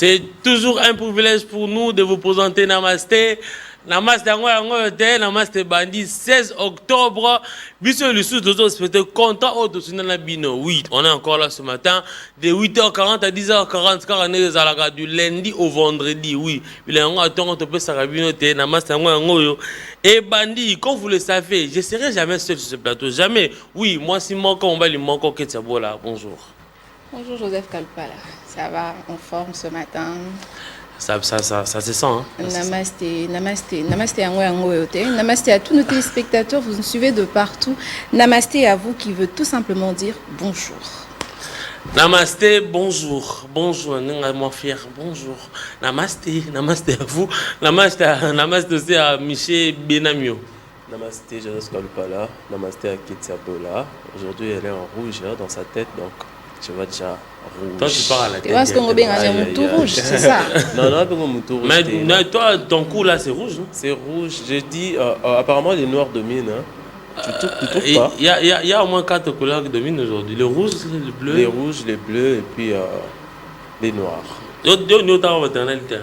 C'est toujours un privilège pour nous de vous présenter Namasté. Namasté Namasté Bandi, 16 octobre. Bissou le sous de content au Bino. Oui, on est encore là ce matin. De 8h40 à 10h40, car on est du lundi au vendredi. Oui, il est en temps on peut s'arrêter. Namasté et Bandi, comme vous le savez, je ne serai jamais seul sur ce plateau. Jamais. Oui, moi, si moi, on va lui manquer que là. Bonjour. Bonjour Joseph Kalpala. Ça va en forme ce matin? Ça se sent. Hein? Namasté, namasté, namasté namasté à tous nos téléspectateurs, vous nous suivez de partout. Namasté à vous qui veut tout simplement dire bonjour. Namasté, bonjour. Bonjour, moi fier. Bonjour. Namasté, namasté à vous. Namasté aussi à Michel Benamio. Namasté, Joseph Kalpala. Namasté à Kitsabola. Aujourd'hui, elle est en rouge dans sa tête, donc je vois déjà rouge. Toi, tu parles à la tête. Tu vois ce qu'on a un tout rouge, c'est ça? Non, mon tout rouge. Mais toi, ton cou là, c'est rouge, non? C'est rouge. J'ai dit, apparemment, les noirs dominent. Hein. Tu trouves pas? Il y a au moins 4 couleurs qui dominent aujourd'hui. Le rouge, le bleu. Les rouges, les bleus et puis les noirs. Autant en maternalité.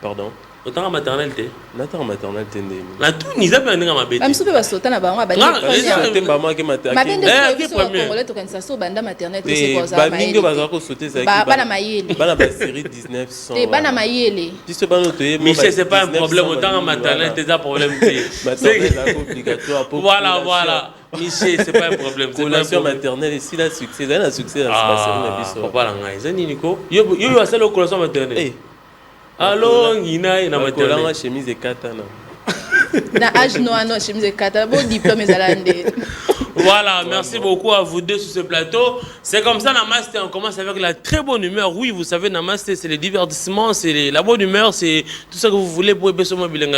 Pardon? Autant en maternalité. Nathan en maternalité. La tout, n'y a pas un ma bête. Même si tu vas sauter là-bas, on va battre. C'était pas moi qui m'a attaqué. Ma bête de Congolais, tu connais ça, banda maternelle, c'est quoi ça? Bah, mingi baza ko sauter ça. Bah, na mayele. Bah, la série 1900. Bah, na mayele. Si c'est pas notre. Michel, c'est pas un problème. Autant en maternalité, c'est un problème. Maternelle obligatoire. Voilà. Michel, c'est pas un problème. Collation maternelle, ici, la succès. Elle a succès dans la série. Papa, la ngaï. Nico. Yo, c'est la collation maternelle. Alors, il y a une maternelle. Chemise et katana. Na âge noir, chemise et katana. Bon diplôme, Voilà, merci beaucoup à vous deux sur ce plateau. C'est comme ça, Namasté, on commence avec la très bonne humeur. Oui, vous savez, Namasté, c'est le divertissement, c'est la bonne humeur, c'est tout ça que vous voulez pour aider ce mobile.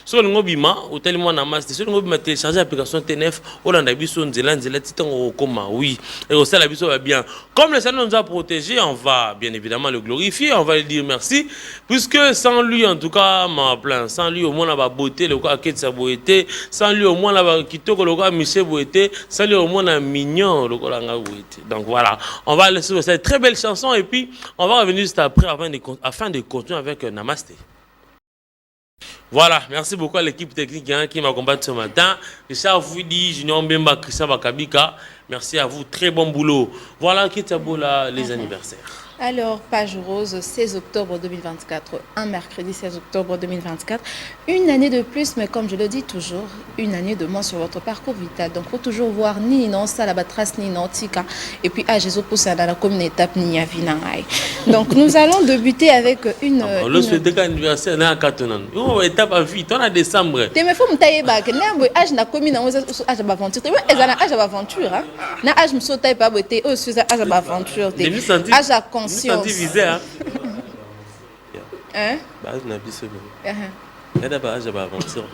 Sur le mobile, ou tellement Namasté, sur le mobile, télécharger l'application T9, Hollanda Bisso, Nzela, Titan au coma, oui. Et au la Bisso va bien. Comme le Seigneur nous a protégés, on va bien évidemment le glorifier, on va lui dire merci, puisque sans lui, en tout cas, ma plein, sans lui, au moins, on va beauté, le quoi, sa beauté, sans lui, au moins, on va quitter le quoi, Michel Bouété, salut au moins un mignon le Kolanga Bouété. Donc voilà, on va laisser cette très belle chanson et puis on va revenir juste après afin de continuer avec Namasté. Voilà, merci beaucoup à l'équipe technique qui m'accompagne ce matin. Richard Fouidi, Junior Mbemba, Christian Bakabika, merci à vous, très bon boulot. Voilà, Kitabola, les anniversaires. Alors, page rose, 16 octobre 2024, un mercredi 16 octobre 2024, une année de plus, mais comme je le dis toujours, une année de moins sur votre parcours vital. Donc, il faut toujours voir ni non ça, la trace, ni non tika. Et puis, à Jésus pour ça, dans la commune étape, ni à Vinangaï. Donc, nous allons débuter avec une. Le souhait anniversaire, n'a qu'à tenir. Étape à vie, on a décembre. Tu me fais me tailler bas, que n'importe âge na commune, âge d'aventure. Tu vois, âge d'aventure, hein. Na âge me saute pas, beauté, oh, c'est âge d'aventure. Âge à conscience. Hein? Hein? Bah, je n'ai pas besoin.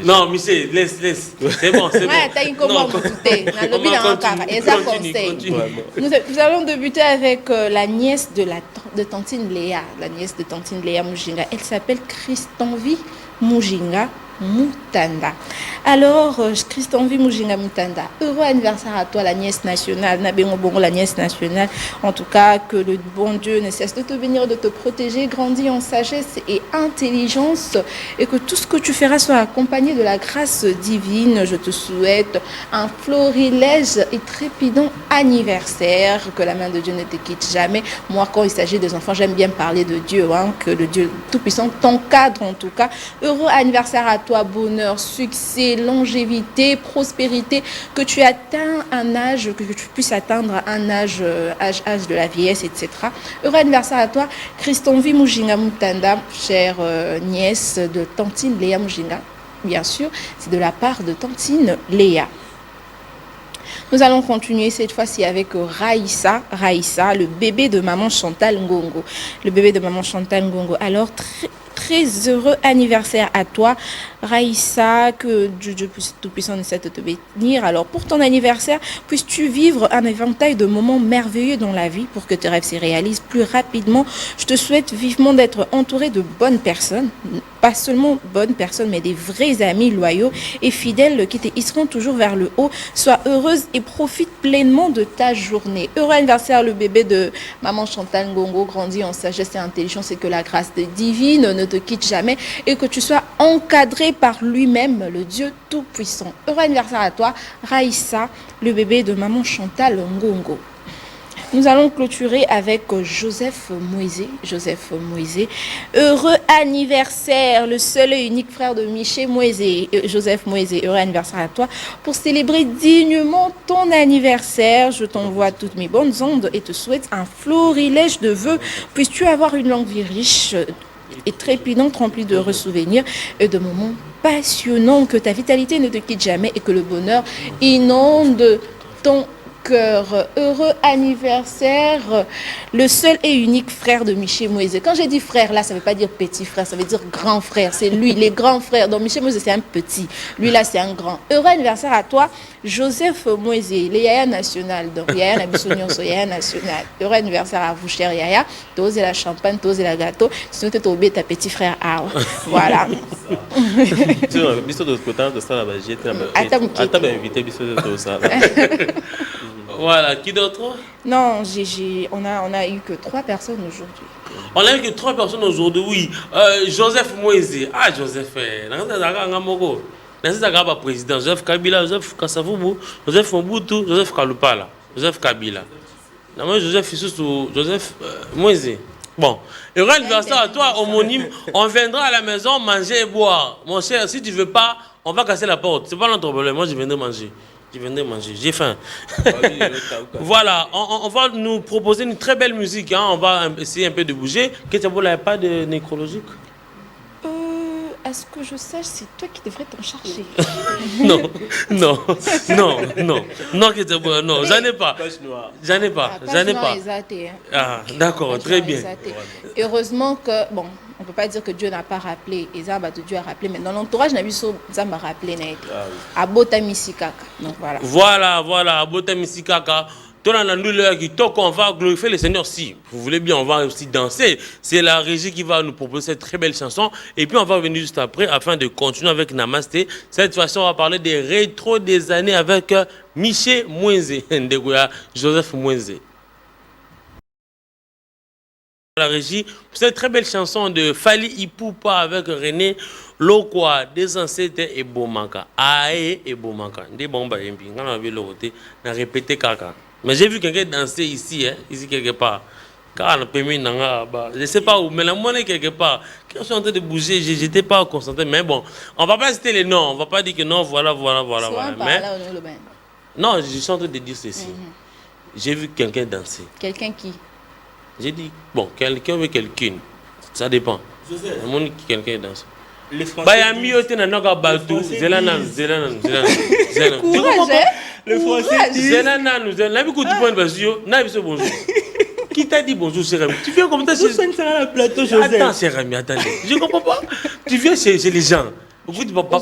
Non, Michel, laisse. C'est bon. Nous allons débuter avec la nièce de Tantine Léa. La nièce de Tantine Léa Mujinga. Elle s'appelle Christanvi Mujinga Mutanda. Alors, Christanvi Mujinga Mutanda, heureux anniversaire à toi, la nièce nationale, Nabengo Bongo, la nièce nationale. En tout cas, que le bon Dieu ne cesse de te bénir, de te protéger, grandis en sagesse et intelligence, et que tout ce que tu feras soit accompagné de la grâce divine. Je te souhaite un florilège et trépidant anniversaire, que la main de Dieu ne te quitte jamais. Moi, quand il s'agit des enfants, j'aime bien parler de Dieu, hein, que le Dieu Tout-Puissant t'encadre en tout cas. Heureux anniversaire à toi, bonheur, succès, longévité, prospérité, que tu atteins un âge, que tu puisses atteindre un âge de la vieillesse, etc. Heureux anniversaire à toi, Christanvi Mujinga Mutanda, chère nièce de Tantine Léa Mujinga. Bien sûr, c'est de la part de Tantine Léa. Nous allons continuer cette fois-ci avec Raïssa, le bébé de maman Chantal Ngongo. Le bébé de maman Chantal Ngongo. Alors, très heureux anniversaire à toi, Raïssa, que Dieu Tout-Puissant essaie de te bénir. Alors, pour ton anniversaire, puisses-tu vivre un éventail de moments merveilleux dans la vie pour que tes rêves se réalisent plus rapidement. Je te souhaite vivement d'être entouré de bonnes personnes, pas seulement bonnes personnes, mais des vrais amis loyaux et fidèles qui te hisseront toujours vers le haut. Sois heureuse et profite pleinement de ta journée. Heureux anniversaire, le bébé de maman Chantal Ngongo, grandit en sagesse et intelligence et que la grâce divine ne te quitte jamais et que tu sois encadré par lui-même, le Dieu Tout-Puissant. Heureux anniversaire à toi, Raïssa, le bébé de maman Chantal Ngongo. Nous allons clôturer avec Joseph Moïse. Joseph Moïse. Heureux anniversaire, le seul et unique frère de Miché Moïse. Joseph Moïse, heureux anniversaire à toi. Pour célébrer dignement ton anniversaire, je t'envoie toutes mes bonnes ondes et te souhaite un florilège de vœux. Puisses-tu avoir une longue vie riche et trépidante, remplie de souvenirs et de moments passionnants, que ta vitalité ne te quitte jamais et que le bonheur inonde ton cœur. Heureux anniversaire, le seul et unique frère de Miché Moïse. Quand j'ai dit frère, là, ça ne veut pas dire petit frère, ça veut dire grand frère. C'est lui, les grands frères. Donc Miché Moïse, c'est un petit. Lui, là, c'est un grand. Heureux anniversaire à toi, Joseph Moïse, les Yaya national. Donc Yaya Nabissonion, Yaya national. Heureux anniversaire à vous, cher Yaya. T'oses la champagne, t'oses la gâteau. Sinon, t'es tombé ta petit frère. Ah, voilà. Voilà, qui d'autre? Non, on a eu que 3 personnes aujourd'hui. On a eu que 3 personnes aujourd'hui, oui. Joseph Moïse. Ah, Joseph, président. Joseph Kabila, Joseph Kassavubu, Joseph Mobutu, Joseph Kalupala, Joseph Kabila. Joseph Issoussou, Joseph Moïse. Bon, heureux anniversaire à toi, homonyme. On viendra à la maison manger et boire. Mon cher, si tu ne veux pas, on va casser la porte. C'est pas notre problème. Moi, je viendrai manger. J'ai faim. Voilà, on va nous proposer une très belle musique. Hein. On va essayer un peu de bouger. Qu'est-ce que vous n'avez pas de nécrologique? À ce que je sache, c'est toi qui devrais t'en charger. Non, j'en ai pas. Ah, d'accord, très bien. Heureusement que, bon, on ne peut pas dire que Dieu n'a pas rappelé, et Zamba de Dieu a rappelé, mais dans l'entourage, n'a vu Zamba rappelé, Abota Misikaka. Donc voilà. Voilà, Abota Misikaka. On va glorifier le Seigneur si vous voulez bien, on va aussi danser. C'est la régie qui va nous proposer cette très belle chanson. Et puis on va revenir juste après afin de continuer avec Namasté. Cette fois-ci, on va parler des rétros des années avec Miché Moïse, Joseph Moïse. La régie, cette très belle chanson de Fali Ipupa avec René Lokwa, des ancêtres et Bomaka. Ae et Bomaka. Des bombes et puis, on a vu l'autre, on a répété caca. Mais j'ai vu quelqu'un danser ici, hein, ici quelque part. Car on a permis, je ne sais pas où, mais la monnaie quelque part. Quand je suis en train de bouger, je n'étais pas concentré. Mais bon, on ne va pas citer les noms, on ne va pas dire que non, voilà. Mais, non, je suis en train de dire ceci. J'ai vu quelqu'un danser. Quelqu'un qui? J'ai dit, bon, quelqu'un veut quelqu'une. Ça dépend. Quelqu'un danse. Les Français. Le Français. Bonjour. Qui t'a dit bonjour, cher ami? Tu viens comme ça chez le plateau, Joseph. Attends, cher ami, attendez. Je comprends pas. Tu viens chez les gens. Écoute, papa,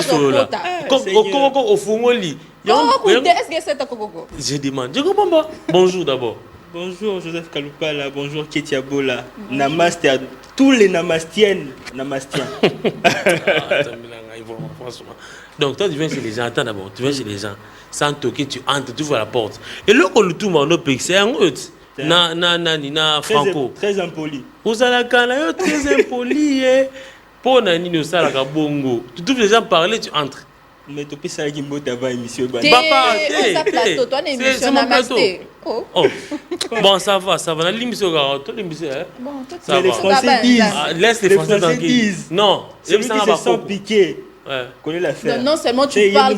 solo là. Au Fumoli. Je demande. Je comprends pas. Bonjour d'abord. Bonjour Joseph Kalupala, bonjour Ketiabola. Namaste à tous les namastiennes, namastiens. Donc toi tu viens chez les gens, attends d'abord, tu viens chez les gens, sans toquer, tu entres, tu ouvres la porte. Et là qu'on le tout dans nos pays, c'est un autre. Na Franco. Très impoli. Vous allez à très impoli. Pour nani no sala ka bongo. Tu trouves les gens parler, tu entres. Mais tu peux savoir qu'il y a une émission. Papa, c'est mon plateau. Oh. Bon, ça va. La l'émission, ça va. Les Français disent. Laisse les Français tranquilles. Non, celui qui se sent piqué. Connaît l'affaire. Non seulement tu parles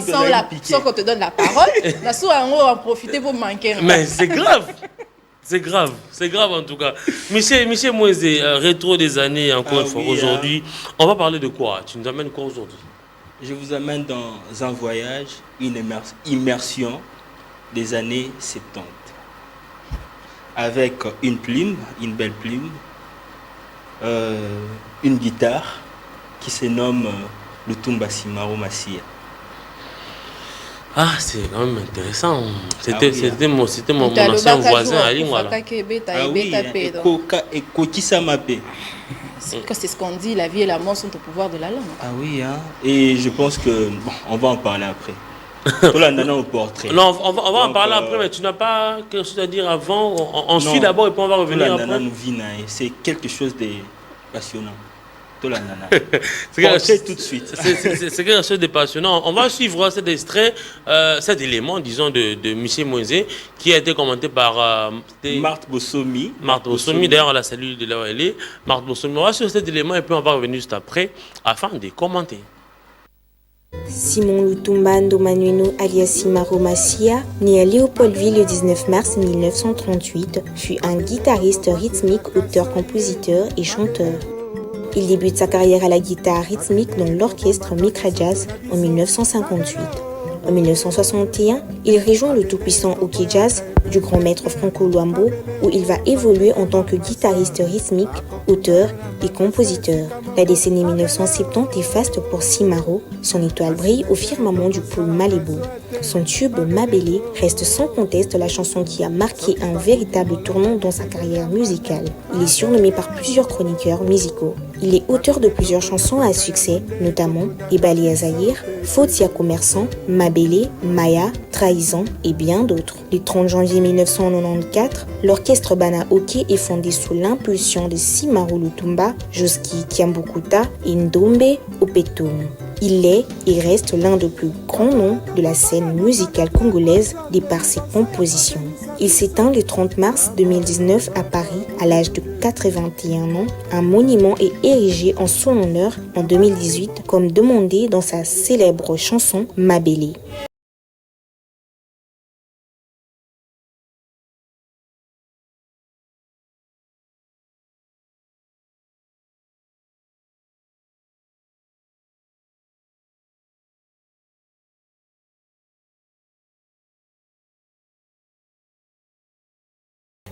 sans qu'on te donne la parole, mais souvent on va profiter pour manquer. Mais c'est grave. C'est grave en tout cas. Michel Moïse, rétro des années encore une fois. Aujourd'hui, on va parler de quoi? Tu nous amènes quoi aujourd'hui? Je vous amène dans un voyage, une immersion des années 70. Avec une plume, une belle plume, une guitare qui se nomme Lutumba Simaro Massia. Ah, c'est quand même intéressant. Oui, C'était mon ancien voisin à Lingwala. Ah oui, et Kokisa Mapé. C'est ce qu'on dit, la vie et la mort sont au pouvoir de la langue. Ah oui, hein. Et je pense que bon, on va en parler après. Au portrait. Non, on va en parler après, mais tu n'as pas quelque chose à dire avant. On suit d'abord et puis on va revenir après. C'est quelque chose de passionnant. C'est tout de suite. C'est quelque chose de passionnant. On va suivre cet extrait, cet élément, disons, de Michel Moïse, qui a été commenté par Marthe Bossomi. Marthe Bossomi, d'ailleurs, on la salue de là où elle est. Marthe Bossomi, on va suivre cet élément et puis on va revenir juste après, afin de commenter. Simon Lutumba Ndomanueno alias Simaro Massia, né à Léopoldville le 19 mars 1938, fut un guitariste rythmique, auteur-compositeur et chanteur. Il débute sa carrière à la guitare rythmique dans l'orchestre Micra Jazz en 1958. En 1961, il rejoint le tout-puissant Hockey Jazz du grand maître Franco Luambo, où il va évoluer en tant que guitariste rythmique, auteur et compositeur. La décennie 1970 est faste pour Simaro. Son étoile brille au firmament du pôle Malibu. Son tube Mabélé reste sans conteste la chanson qui a marqué un véritable tournant dans sa carrière musicale. Il est surnommé par plusieurs chroniqueurs musicaux. Il est auteur de plusieurs chansons à succès, notamment Ebali Azaïr, Fautia Commerçant, Mabélé, Maya, Trahison et bien d'autres. Le 30 janvier 1994, l'orchestre Bana Hockey est fondé sous l'impulsion de Simaro Lutumba, Joski Kiambukuta et Ndombe Opetum. Il est et reste l'un des plus grands noms de la scène musicale congolaise de par ses compositions. Il s'éteint le 30 mars 2019 à Paris à l'âge de 81 ans. Un monument est érigé en son honneur en 2018 comme demandé dans sa célèbre chanson Mabélé.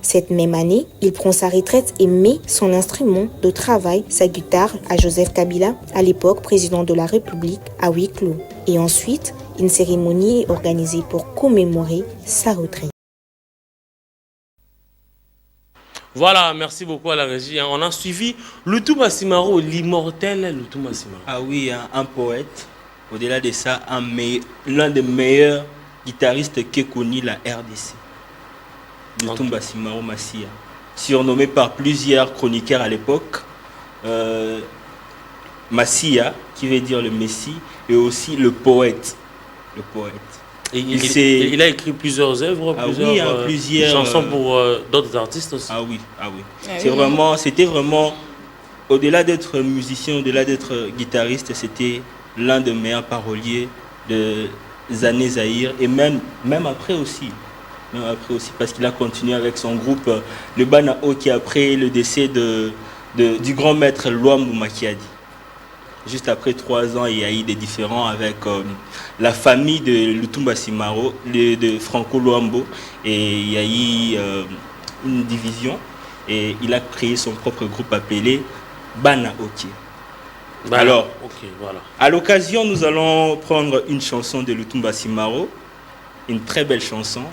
Cette même année, il prend sa retraite et met son instrument de travail, sa guitare, à Joseph Kabila, à l'époque président de la République, à huis clos. Et ensuite, une cérémonie est organisée pour commémorer sa retraite. Voilà, merci beaucoup à la régie. On a suivi Lutumba Simaro, l'immortel Lutumba Simaro. Ah oui, un poète. Au-delà de ça, l'un des meilleurs guitaristes qu'ait connu la RDC. Lutumba Simaro Massia, surnommé par plusieurs chroniqueurs à l'époque, Massia, qui veut dire le Messie, et aussi le poète. Le poète. Et il a écrit plusieurs œuvres, plusieurs chansons pour d'autres artistes aussi. Ah oui. C'était vraiment, au-delà d'être musicien, au-delà d'être guitariste, c'était l'un des meilleurs paroliers des années Zaïre, et même après aussi. Parce qu'il a continué avec son groupe, le Bana Hockey, après le décès du grand maître Luambo Makiadi. Juste après 3 ans, il y a eu des différends avec la famille de Lutumba Simaro, de Franco Luambo, et il y a eu une division, et il a créé son propre groupe appelé Bana Hockey. Alors, voilà. À l'occasion, nous allons prendre une chanson de Lutumba Simaro, une très belle chanson,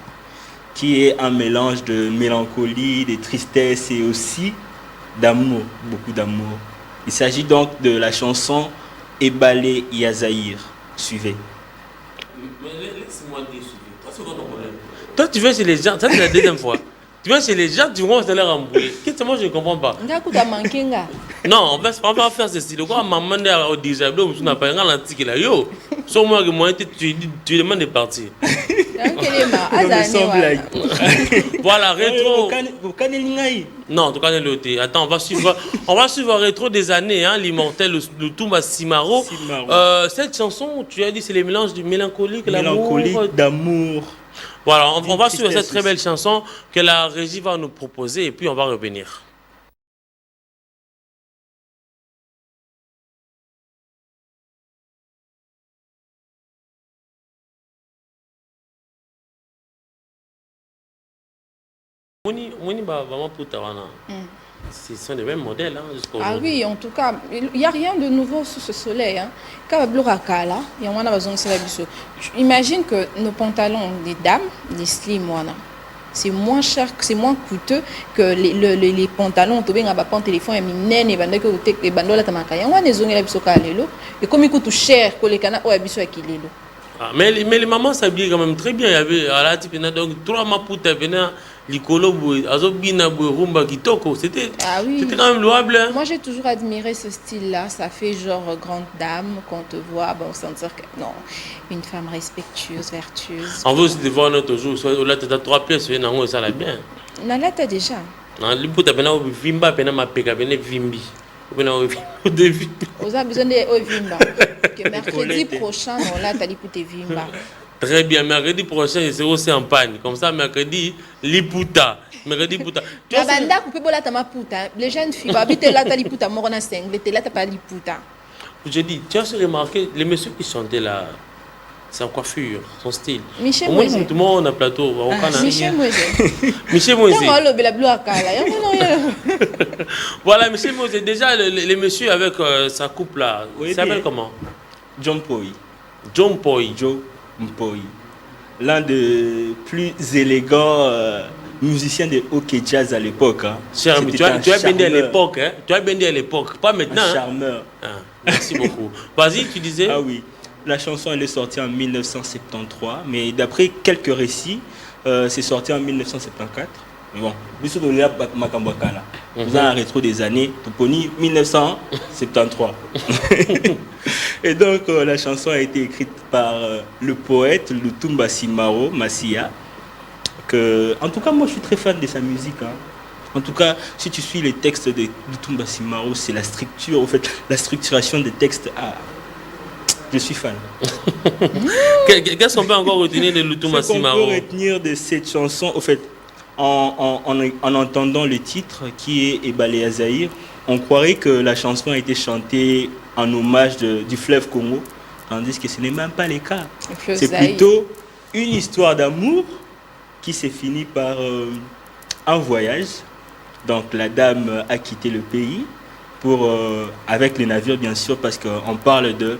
qui est un mélange de mélancolie, de tristesse et aussi d'amour, beaucoup d'amour. Il s'agit donc de la chanson Ebale Yazaïr. Suivez. Mais laisse-moi te suivre. C'est quoi ton problème? Toi, tu vas chez les gens, ça c'est la deuxième fois. Tu vas chez les gens, tu commences à les rembouler. Qu'est-ce que moi je ne comprends pas? Non, on va faire ceci. Le quoi, maman est au déshabillé, on n'a pas un antique là. Yo, sur moi, tu demandes de partir. Voilà, rétro. Non, tu connais le. Attends, on va suivre rétro des années, hein, l'immortel Lutumba Simaro. Cette chanson, tu as dit, c'est les mélanges du mélancolique, d'amour. Voilà, on va suivre cette très belle chanson que la régie va nous proposer et puis on va revenir. Moni ba vraiment puta wana. Ce sont les mêmes modèles jusqu'à Ah aujourd'hui. oui, en tout cas, il n'y a rien de nouveau sous ce soleil. Hein. Quand imagine que nos pantalons, les dames, les slim, c'est moins cher, c'est moins coûteux que les pantalons. Tu as un téléphone et minène et les bandola tamakaya. On a des ongles et comme il coûte cher que les canards ou abisso akilelo. Ah, mais les mamans s'habillaient quand même très bien. Il y avait à la type donc 3 maputa venaient l'icolo azobina rumba kitoko. C'était quand même louable. Hein? Moi j'ai toujours admiré ce style-là. Ça fait genre grande dame quand on te voit, bon, sans dire que non, une femme respectueuse, vertueuse. On veut aussi te voir notre jour. Soit là tu as 3 pièces, ça l'a bien. Là t'as déjà. Le puta vena vimba pena mapeka vena vimbi. Vous avez besoin de vimba. Que mercredi prochain, là t'as dit pour tes vimba. Très bien, mercredi prochain, je serai aussi en panne. Comme ça, mercredi, liputa. Mercredi puta. La banda coupe pour la tama puta. Les jeunes filles, habite là, t'as liputa, morona single, t'es là, t'as pas liputa. Je dis, tu as remarqué, les messieurs qui chantaient là, sa coiffure, son style. Michel Moïse. Moïse. Tout le monde a plateau. Michel Moïse. Michel Moïse. Voilà, Michel Moïse. Déjà, les messieurs avec sa coupe là, Oui, il s'appelle comment? John Poi. John Poi. Joe Mpoi. L'un des plus élégants musiciens de hockey jazz à l'époque. Hein. Cher ami, tu as bien dit à l'époque. Hein? Tu as bien dit à l'époque, pas maintenant. Un charmeur. Hein? Ah, merci beaucoup. Vas-y, tu disais. Ah oui. La chanson, elle est sortie en 1973, mais d'après quelques récits, c'est sorti en 1974. Mais bon, vous avez un rétro des années, Toponi 1973. Et donc, la chanson a été écrite par le poète Lutumba Simaro Masia. En tout cas, moi, je suis très fan de sa musique. Hein. En tout cas, si tu suis les textes de Lutumba Simaro, c'est la structure, en fait, la structuration des textes. Je suis fan. Qu'est-ce qu'on peut encore retenir de Lutumba Simaro? On peut retenir de cette chanson, au fait, en entendant le titre qui est Ebalé Zahir, on croirait que la chanson a été chantée en hommage du fleuve Congo, tandis que ce n'est même pas le cas. C'est plutôt une histoire d'amour qui s'est finie par un voyage. Donc la dame a quitté le pays avec les navires bien sûr, parce qu'on parle de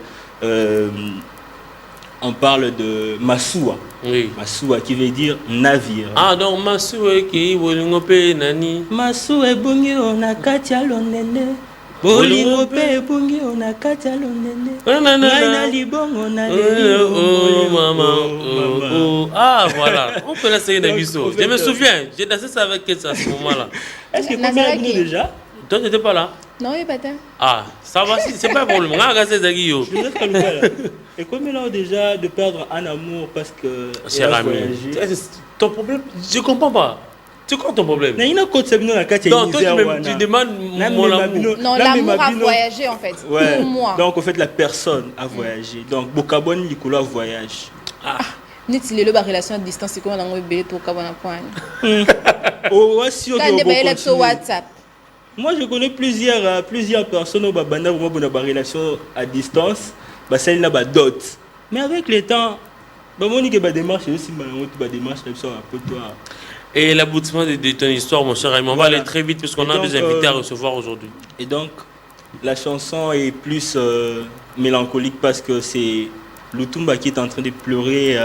Massoua. Oui. Massoua qui veut dire navire. Ah donc Massoua qui est nani. Massoua bungi ona katia lonene. Bolingo pe bungi ona katia lonene. Naina libongo na maman. Ah voilà. On peut la série d'Abisso. Je me souviens. J'ai dansé ça avec elle à ce moment-là. Est-ce que vous m'avez déjà? Toi, tu n'étais pas là? Non, il n'est pas là. Ah, ça va, c'est pas un problème. Et comme là déjà de perdre un amour parce que. Cher ami, ton problème, je comprends pas. C'est quoi ton problème? Non, toi, tu demandes mon amour. Non, l'amour a voyagé en fait. Ouais. Pour moi. Donc en fait, la personne a voyagé. Donc, Bokabon Nicolas voyage. Ah. Neti lelo ba relation à distance c'est comment on a belé to kabona point. Oh, si on doit WhatsApp. Moi, je connais plusieurs personnes qui ont une relation à distance, celle n'a pas d'autres. Mais avec le temps, je démarche aussi, démarche un peu toi. Et l'aboutissement de ton histoire, mon cher Raymond, on va aller très vite puisqu'on a des invités à recevoir aujourd'hui. Et donc, la chanson est plus mélancolique parce que c'est Lutumba qui est en train de pleurer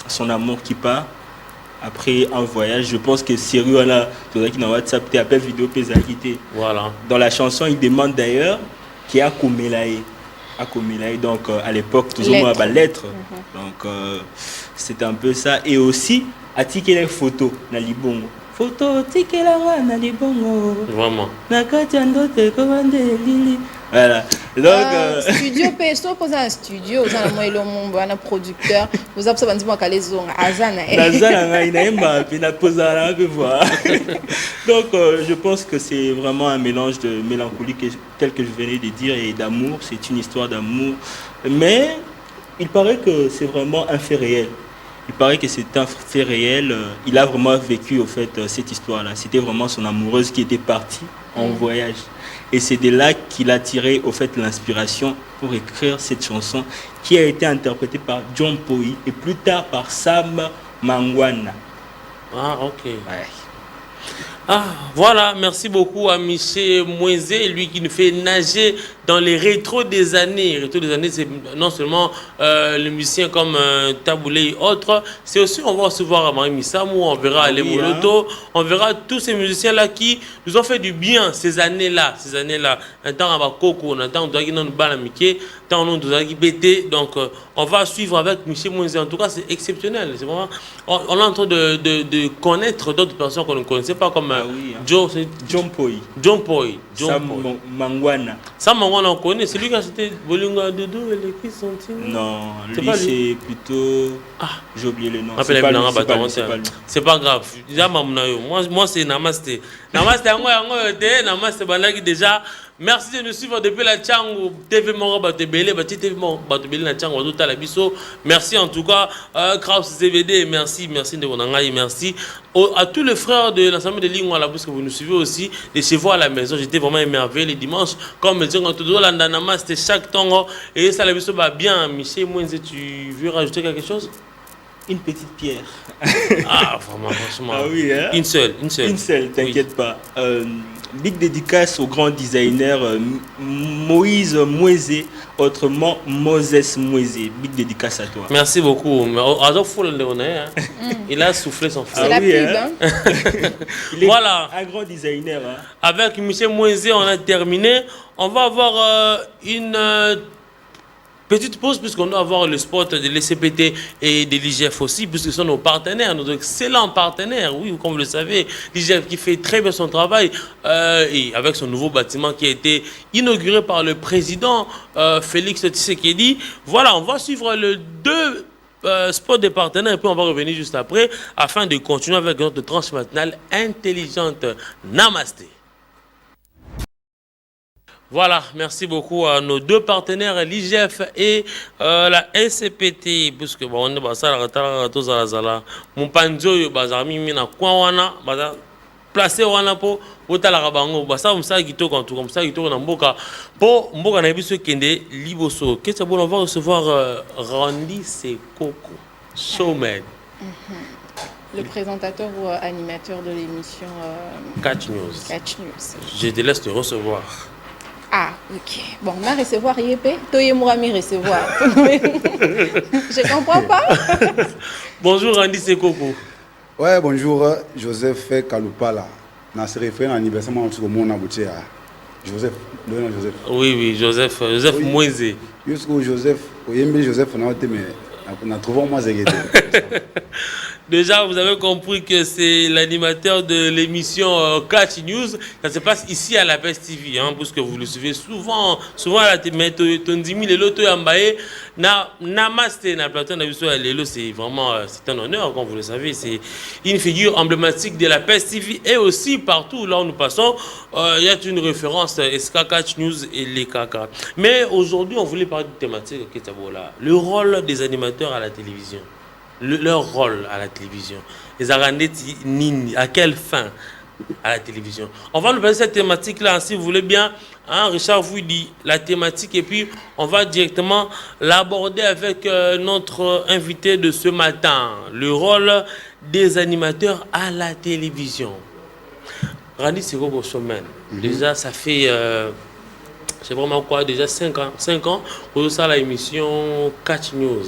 son amour qui part. Après un voyage, je pense que Sérieux là, qui dans WhatsApp, tu appelles vidéo quitté. Voilà. Dans la chanson, il demande d'ailleurs qui a Komelae. Donc à l'époque, toujours moi à lettre. Donc c'est un peu ça. Et aussi, à tiquer les photos, na libongo. Photo, tiquer la na libongo. Vraiment. Na katiando te commande lili. Voilà. Donc, studio PSO pose un studio, vous avez un producteur, vous avez besoin de caler zone Azana. Donc je pense que c'est vraiment un mélange de mélancolie tel que je venais de dire et d'amour, c'est une histoire d'amour, mais il paraît que c'est vraiment un fait réel. Il paraît que c'est un fait réel, il a vraiment vécu au fait cette histoire-là. C'était vraiment son amoureuse qui était partie en voyage. Et c'est de là qu'il a tiré au fait l'inspiration pour écrire cette chanson qui a été interprétée par John Poi et plus tard par Sam Mangwana. Ah ok. Ouais. Ah, voilà, merci beaucoup à Michel Moisé, lui qui nous fait nager dans les rétros des années. Les rétros des années, c'est non seulement les musiciens comme Taboulé et autres, c'est aussi, on va recevoir à Marie Missamou, on verra les Moloto, on verra tous ces musiciens-là qui nous ont fait du bien ces années-là. Un temps à Bakoko, un temps à Balamike, un temps à BT. Donc, on va suivre avec Michel Moisé. En tout cas, c'est exceptionnel. C'est vraiment, on est en train de connaître d'autres personnes qu'on ne connaissait pas comme John Poi. Sam Mangwana. Sam Mangwana, on connaît. C'est lui qui a cité Bolinga Doudou et les qui sont Non, lui c'est plutôt. Ah, j'ai oublié le nom. C'est pas grave. Moi, c'est Namaste. Namaste, déjà. Merci de nous suivre depuis la Tchango TV Moro Batebele, TV Moro Batebele na Tchango tout à la biso. Merci en tout cas Kraus CVD, merci de Ronangai, merci à tous les frères de l'ensemble de Lingua là parce que vous nous suivez aussi de chez vous à la maison. J'étais vraiment émerveillé les dimanches comme je dis tout là dans c'était chaque temps et ça la biso va bien. Michel Moinze, tu veux rajouter quelque chose? Une petite pierre. Ah vraiment franchement. Ah oui hein? Une seule, t'inquiète pas. Big dédicace au grand designer Moïse Moisé, autrement Moses Moisé. Big dédicace à toi. Merci beaucoup. Il a soufflé son feu. C'est la pub. Hein? Voilà. Un grand designer. Hein? Avec Michel Moisé, on a terminé. On va avoir une petite pause puisqu'on doit avoir le spot de l'ECPT et de l'IGF aussi, puisque ce sont nos partenaires, nos excellents partenaires. Oui, comme vous le savez, l'IGF qui fait très bien son travail et avec son nouveau bâtiment qui a été inauguré par le président Félix Tshisekedi. Voilà, on va suivre le deux spots des partenaires et puis on va revenir juste après afin de continuer avec notre tranche matinale intelligente. Namasté. Voilà, merci beaucoup à nos deux partenaires, l'IGF et la SCPT, puisque bon, on est basé à la mon panjo, bazami mina kwana, baza placé wana po otala rabango, basa umsa gito quand tout comme ça gito na mboka, po mboka na biso kende liboso. Qu'est-ce que on va recevoir Randy Sekoko, showman. Le présentateur ou animateur de l'émission Catch News. Je te laisse te recevoir. Ah, ok. Bon, on va recevoir Yépé. Toye Mourami recevoir. Je comprends pas. Bonjour Randy Sekoko. Ouais, bonjour Joseph Kaloupala. Na se référé à l'anniversaire de mon abouti à Joseph. Joseph. Oui, Joseph oui. Moisé. Jusqu'au Joseph, au Yembe Joseph, on a trouvé moi Zéguété. Déjà, vous avez compris que c'est l'animateur de l'émission Catch News. Ça se passe ici à la PES TV, hein, parce que vous le suivez souvent à la télé. Tondimi Lelo Toyambaye, Namaste, na plateau Lelo, c'est vraiment c'est un honneur, comme vous le savez. C'est une figure emblématique de la PES TV et aussi partout là où nous passons, il y a une référence SK Catch News et les Kaka. Mais aujourd'hui, on voulait parler de thématique le rôle des animateurs à la télévision. Leur rôle à la télévision. Les Arandeti Nini, à quelle fin à la télévision? On va nous passer cette thématique-là, si vous voulez bien. Hein, Richard vous dit la thématique et puis on va directement l'aborder avec notre invité de ce matin. Le rôle des animateurs à la télévision. Randy Sekoko Showman. Déjà, ça fait... c'est vraiment quoi? Déjà 5 ans pour ça, l'émission Catch News.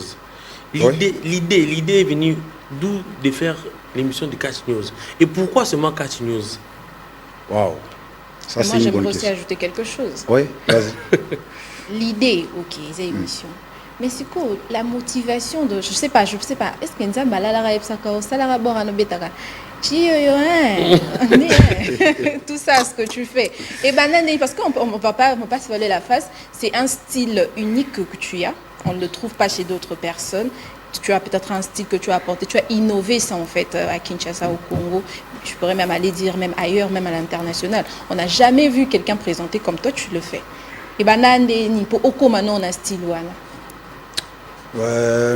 L'idée est venue d'où de faire l'émission de Catch News. Et pourquoi seulement Catch News? Waouh. Ça, moi, j'aimerais aussi ajouter quelque chose. Oui, vas-y. L'idée, ok, c'est l'émission. Mais c'est quoi la motivation de... Je sais pas. Est-ce que nous tout ça, ce que tu fais. Et parce qu'on ne va pas se voiler la face, c'est un style unique que tu as. On ne le trouve pas chez d'autres personnes. Tu as peut-être un style que tu as apporté. Tu as innové ça en fait à Kinshasa, au Congo. Je pourrais même aller dire même ailleurs, même à l'international. On n'a jamais vu quelqu'un présenter comme toi, tu le fais. Et on a style.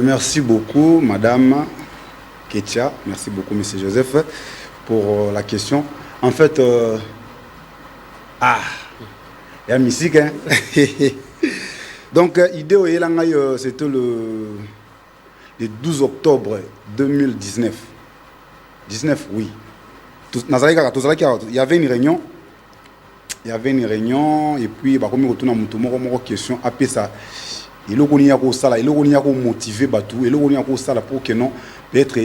Merci beaucoup, Madame Ketia. Merci beaucoup, Monsieur Joseph, pour la question. En fait, il y a musique, hein. Donc, l'idée, c'était le 12 octobre 2019. 19, oui. il y avait une réunion. Il y avait une réunion et puis bah comme il retourne à mon question après ça il est connu à cause ça là il est connu à motiver Batou il est connu à cause ça là pour que non peut-être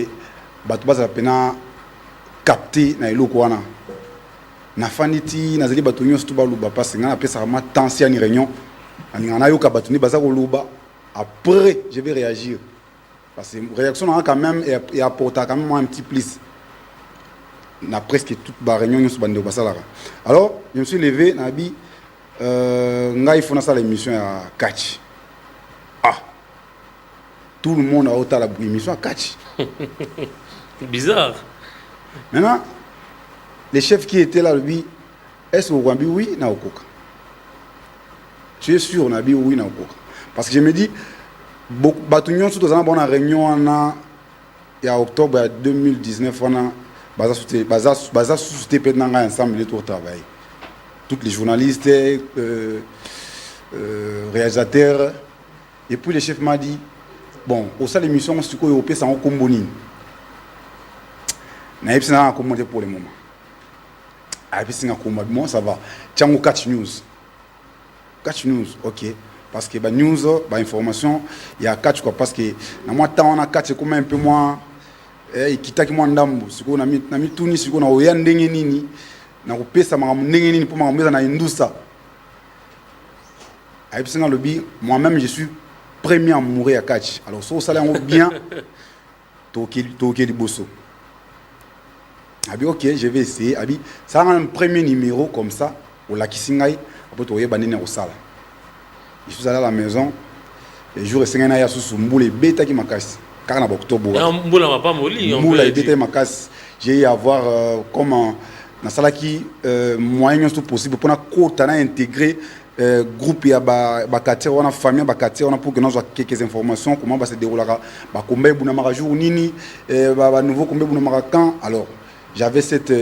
Batou base la peine capter na ilo kwana na faniti na zeli Batou nyonso to ba luba parce que ngana pesa vraiment tension ni réunion ngana yo ka Batou ni baza ko luba après je vais réagir parce que réaction on a quand même et apporter quand même un petit plus. Na presque toute la réunion sur bande basala. Alors, je me suis levé, nabi ngai fona ça l'émission à catch. Ah. Tout le monde a autant la émission à catch. Bizarre. Maintenant, les chefs qui étaient là lui, est-ce que vous avez oui na okoka? Tu es sûr nabi oui na okoka? Parce que je me dis batunion surtout dans bonne réunion en octobre 2019 on a Baza société peut-être ensemble de tout travail. Tous les journalistes, réalisateurs. Et puis le chef m'a dit, bon, au sein de l'émission, on se dit qu'on ça en comboni. Na yepsi na commandé pour le moment. Ah puis c'est un commandement, ça va. Tiens au catch news. Catch news, ok. Parce que bah news, bah information, il y a catch quoi parce que na moi temps on a catch comme un peu moins ikitaki mwa ndambo siko na mituni siko na oya ndenge nini na kupesa makambo ndenge nini pour makambo na indusa aipsinga lobi moi-même je suis premier à mourir à catch alors so ça là bien toke liboso abi ok je vais essayer abi ça a un premier numéro comme ça au lakisingai après to yeba nini au sala je suis allé à la maison les jours et na ya susu mbule beta ki makasi. J'ai eu à voir comment dans ça qui moyen possible pour intégrer groupe et quartier on a famille quartier on a pour que nous quelques informations comment va se dérouler combien de jour nini nouveau combien de quand alors j'avais cette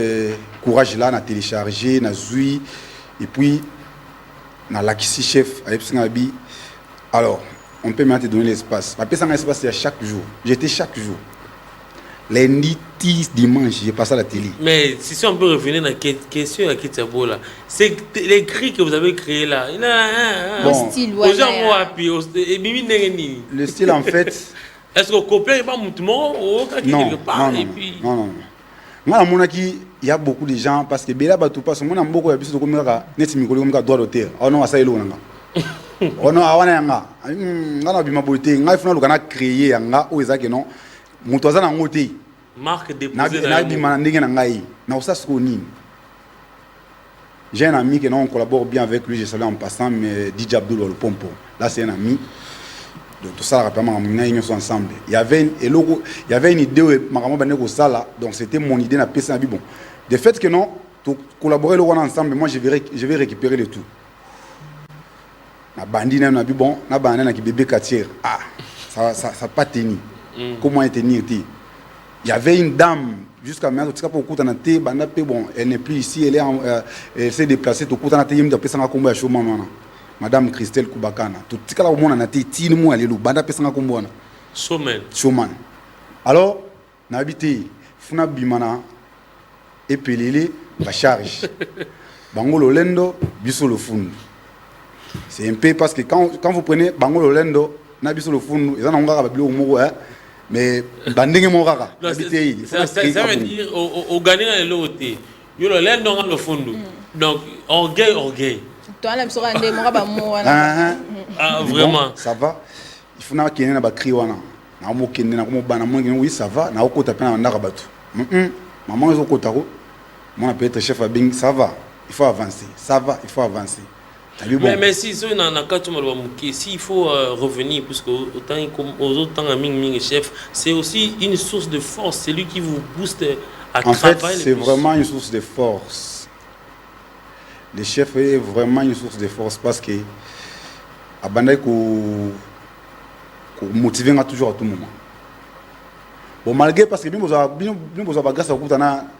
courage là na télécharger na zui et puis na lakisi chef avec Singabi alors on peut maintenant te donner l'espace. Ma personne a l'espace chaque jour. J'étais chaque jour. Lundi, dimanche, j'ai passé à la télé. Mais si on peut revenir dans la question à Kitsabo là, c'est les cris que vous avez créés là. Il a un style. Le style en fait. Est-ce qu'on copie pas mouvement ou quelque part et puis. Non. Moi, à mon avis, il y a beaucoup de gens parce que Bela Batou passe. Moi, on a beaucoup de gens qui ont net mikolo comme droit d'auteur. Oh non, ça est loin. Oh non, awana nga ngana bima boité ngai funa lukana créer nga o ezake non mutoza na ngote marque déposée na bima ndenge na ngai na osas ko nini. J'ai un ami qui non on collabore bien avec lui, je salue en passant mais DJ Abdul le Pompo. Là c'est un ami. Donc tout ça rapidement on est ensemble. Il y avait une idée maramo bane ko sala donc c'était mon idée na pesa bi bon. De fait que non tout collaborer le ensemble moi je vais récupérer le tout. Na bandi na bon na bandi na ki bébé quartier ah ça pas tenu comment tenir il y avait une dame jusqu'à maintenant tu sais pour kuta na te banda pe bon elle n'est plus ici elle s'est déplacée to kuta na te yimda pesa ngakombo ya shoma mwana madame Christelle Kubakana to tikala ko mona na te tini mo alelu banda pesa ngakombo na Showman alors na habité funa bimana epelele ba charge bangolo lendo biso le fundu. C'est un peu parce que quand vous prenez Bangolo Lendo, Nabiso le fond, ils en ont un peu mais Banding mon rara. Ça veut dire au gagner le loté. Il y a le Lendo dans le fond. Donc, orgueil. Toi, la personne de mon rabat, ah, vraiment. Ça va. Il faut qu'il y ait un bacriwana. Oui, ça va. Na oko tapena na rabatu. Maman est au kotaro. Moi, peut être chef à Bing, ça va. Il faut avancer. Ça va, il faut avancer. Bon. Mais si il faut revenir, puisque autant aux autres temps, chef, c'est aussi une source de force, c'est lui qui vous booste à travailler. En fait, c'est vraiment une source de force. Le chef est vraiment une source de force parce que Abandai ko motiver toujours à tout moment. Bon, malgré parce que bien vous avez grâce à vous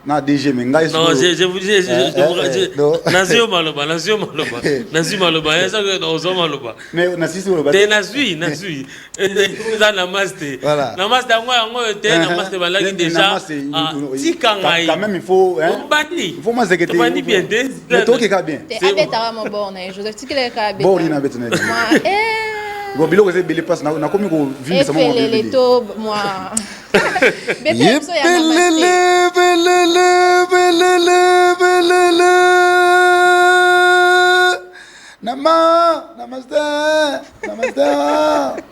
na DG mais ngai non je vous dis Nazio Maloba et ça que dans Zoma Maloba mais Nazio Maloba Nazui ça namaste namaste ngo te namaste balaki déjà tikangai quand même il faut moi c'est que tu bani bien mais toi qui est bien c'est avec ta maman bon Joseph tikele ka bien bon il n'a pas tenu bon bilo que c'est passe na comme ko vivre ça moi les to moi bébé so ya namaste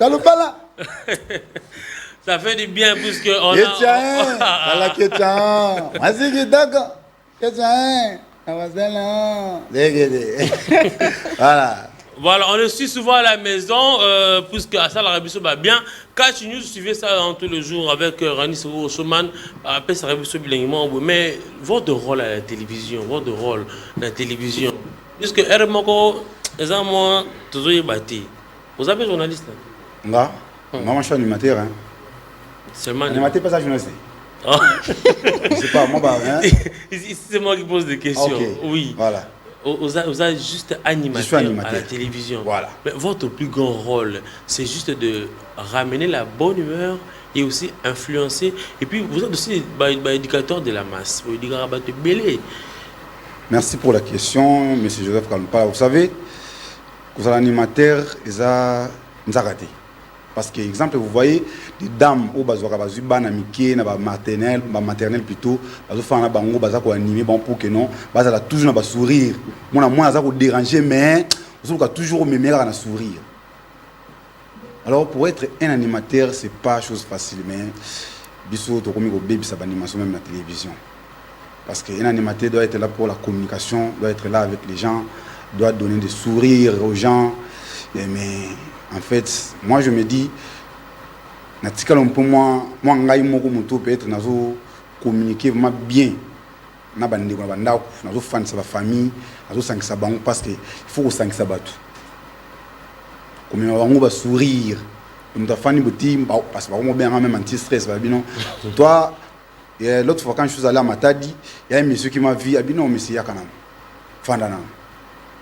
kalupala ça fait du bien puisque on a la question vas-y kitaka question voilà, on le suit souvent à la maison, puisque à ça, la va bien. Catch News, suivez ça tous les jours avec Rani Soman, après ça bilinguement. Mais votre rôle à la télévision, puisque Hermoko, les amours, toujours y bâti. Vous avez journaliste? Moi, je suis animateur. Seulement animateur, pas ça, journaliste. Je sais pas, moi, c'est moi qui pose des questions. Okay. Oui. Voilà. Vous êtes juste animateur à la télévision. Voilà. Mais votre plus grand rôle, c'est juste de ramener la bonne humeur et aussi influencer. Et puis, vous êtes aussi éducateur de la masse. Merci pour la question, M. Joseph Kalumpa. Vous savez, vous êtes animateur, ils ont raté. Parce que, exemple, vous voyez, des dames au maternelle plutôt, animé pour que non, toujours sourire. Moi, déranger, mais vous avez toujours un sourire. Alors, pour être un animateur, ce n'est pas chose facile, mais il faut que animation même la télévision. Parce qu'un animateur doit être là pour la communication, doit être là avec les gens, doit donner des sourires aux gens. Mais en fait, moi je me dis, moi peut-être communiquer vraiment bien dans fan sa famille, parce qu'il faut que ça battu. Comme on va sourire, parce que on bien même anti-stress. Toi, l'autre fois quand je suis allé à Matadi, il y a un monsieur qui m'a vu, il non, monsieur Yakanam, Fandana.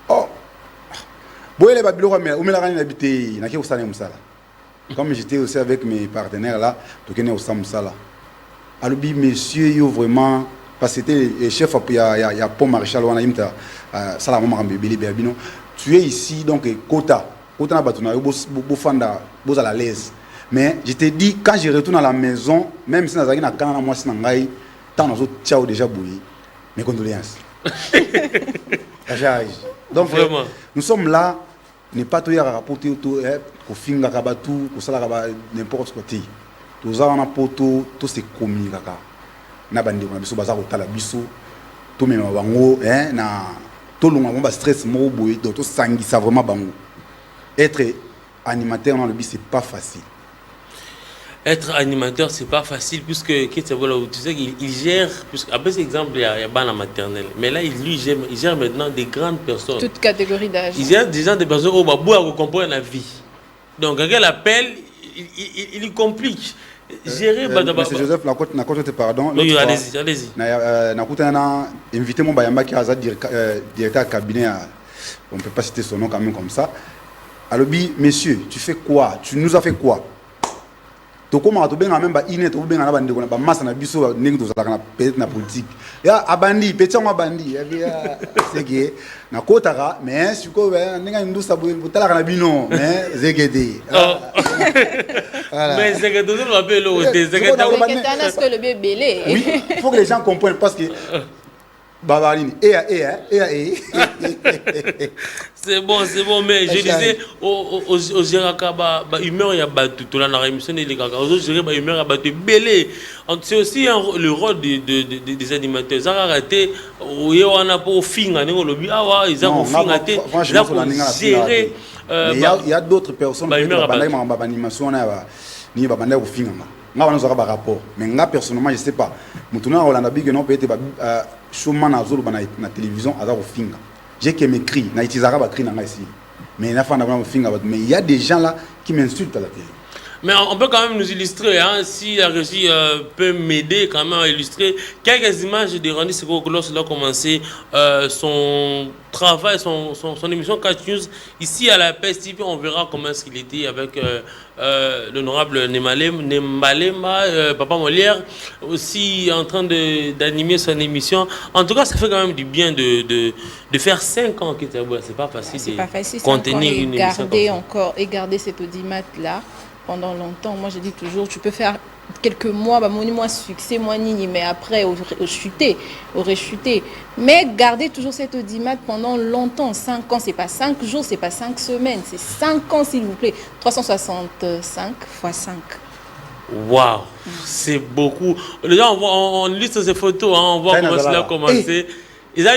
Oh, boye babilo mais où me la gagne habité, n'a qui au salé musala. Comme j'étais aussi avec mes partenaires là, donc on est au Samsala. Alors monsieur yo vraiment parce que c'était chef il y a Pont Maréchal on a imta ça la maman bébé bino. Tu es ici donc quota na batuna yo bo fanda bo à la l'aise. Mais je te dis quand je retourne à la maison même si nazaki na kana moi si ngai tant nazo tiao déjà bouilli. Mes condoléances. Donc vraiment nous sommes là ne pas tout y rapporter tout ko finga ka batu ko sala ka n'importe quoi ti tous on a poto tout se communiquer na bandi na biso baza ko tala biso to mema bango na to longa ba stress mo boy donc to sangisa vraiment bango être animateur dans le but c'est pas facile. Être animateur, c'est pas facile puisque tu sais qu'il gère, puisque après cet exemple, il y a la maternelle. Mais là, il gère maintenant des grandes personnes. Toute catégorie d'âge. Il gère déjà des personnes qui comprennent la vie. Donc, quand elle appelle, il complique. Gérer. Monsieur Joseph, na côté pardon. Oui, allez-y. Na côté na invité mon bayamba qui a directeur cabinet. On peut pas citer son nom quand même comme ça. Alors, monsieur, tu fais quoi? Tu nous as fait quoi? To koma to benga même ba inet to benga na bandi ko na ba masa na biso ningi to zalaka na peut-être na politique ya abandi petit ngwa bandi ya c'est que na kotaka mais siko ninga ndusa butala na bino mais zegede mais zegede on l'appelle le zegede est-ce que le bébé oui il faut que les gens comprennent parce que Babarine c'est bon mais je disais au Géraka humeur il y a battu tout là dans l'émission les gars aux gérer humeur il y a battu belé c'est aussi le rôle des animateurs ça a raté on a pour finga ngo lobi ah ils ont finga té là pour gérer il y a d'autres personnes qui ont animation ni ba banda ko finga nga wana zaka ba rapport mais nga personnellement je sais pas mutuna Rolanda Big non peut-être showman azolo na télévision azako finga j'ai que m'écrit na itizaka ba cri na nga ici mais na fanda ba finga mais il y a des gens là qui m'insultent à la télé Mais on peut quand même nous illustrer, hein, si la régie peut m'aider quand même à illustrer quelques images de Randy Secoco lorsqu'il a commencé son travail, son émission Catch News. Ici à la PES TV, on verra comment est-ce qu'il était avec l'honorable Nembalema, Papa Molière, aussi en train d'animer son émission. En tout cas, ça fait quand même du bien de faire 5 ans qu'il était à Boula. C'est pas facile de contenir une émission et garder cette audimat-là pendant longtemps. Moi, je dis toujours, tu peux faire quelques mois, bah, moi succès, moi nini, mais après, aurait chuté. Mais garder toujours cette audimat pendant longtemps, 5 ans, c'est pas 5 jours, c'est pas 5 semaines, c'est 5 ans, s'il vous plaît. 365 x 5. Waouh, c'est beaucoup. Les gens, on liste ces photos, hein, on voit comment cela a commencé. Ils ont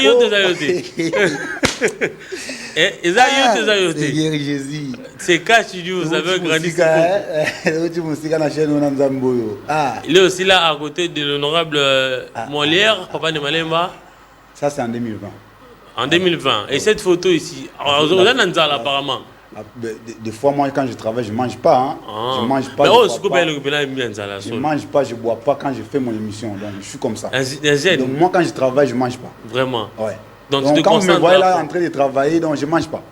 c'est Catch News, vous avez grandi. Il est aussi là à côté de l'honorable Molière, Papa de Malemba. Ça, c'est en 2020. En 2020. Et cette photo ici, vous êtes dans Nzala apparemment. Des fois, moi, quand je travaille, je ne mange pas. Hein. Je mange pas. Je ne mange pas, je ne bois pas quand je fais mon émission. Donc, je suis comme ça. Donc, moi, quand je travaille, je ne mange pas. Vraiment? Ouais. Donc quand vous me voyez là en train de travailler, donc je ne mange pas.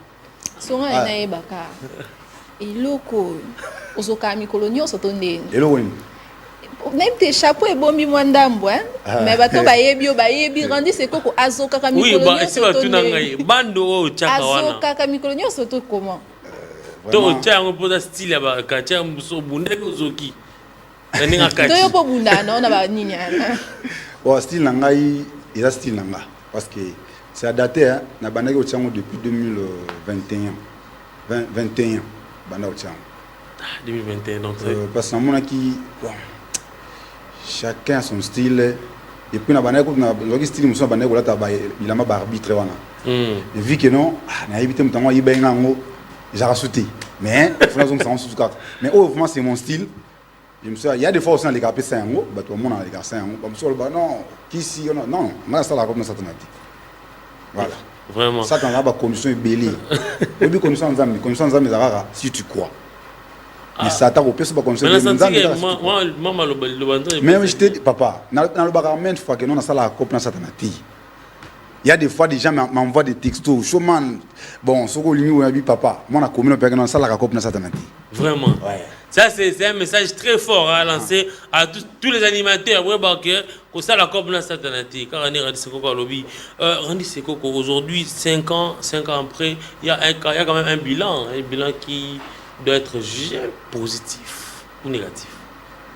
Même tes chapeaux et bon mimwandambo, hein. Mais bato bayebi Randy Secoco azoka kamikolonio. Oui, bah c'est pas tout nangai. Bando o chaka wana. Azoka kamikolonio soto comment? To tia ngo poda style ya ba ka tia mbuso bunde ko zoki. Ninga kati. To yo po bunda no na ba ninya. Oh style nangai, il a style nanga parce que c'est daté hein, na bandaki o tiango depuis 2021. 21 banda o tiango. 2021 donc parce que mon qui chacun a son style et puis na style muso bana ko lata ba il a ma arbitre wana et vu que non na éviter mutango yibenga ngo j'ai sauté mais faut nous on sous quatre mais vraiment c'est mon style je me suis il y a des fois aussi les capé ça ngo ba tout le monde les gars ça ngo comme ça ba non qui si non moi ça la comme ça tonati voilà vraiment ça quand là ba commission est belé et puis commission nzambe zarara si tu crois. Mais ça t'a repéré, c'est pas comme ça. Mais je te dis, papa, dans le bagarre, une fois que nous avons la coupe dans cette année, il y a des fois des gens m'envoient des textos. Showman, bon, ce que je papa, moi, la commune, on a la coupe dans cette année. Vraiment. Ouais. Ça, c'est un message très fort à lancer à tous les animateurs. Que ça, la coupe dans cette année. Car Randy Secoco, Randy Secoco, aujourd'hui, 5 ans après, il y a quand même un bilan qui doit être jugé positif ou négatif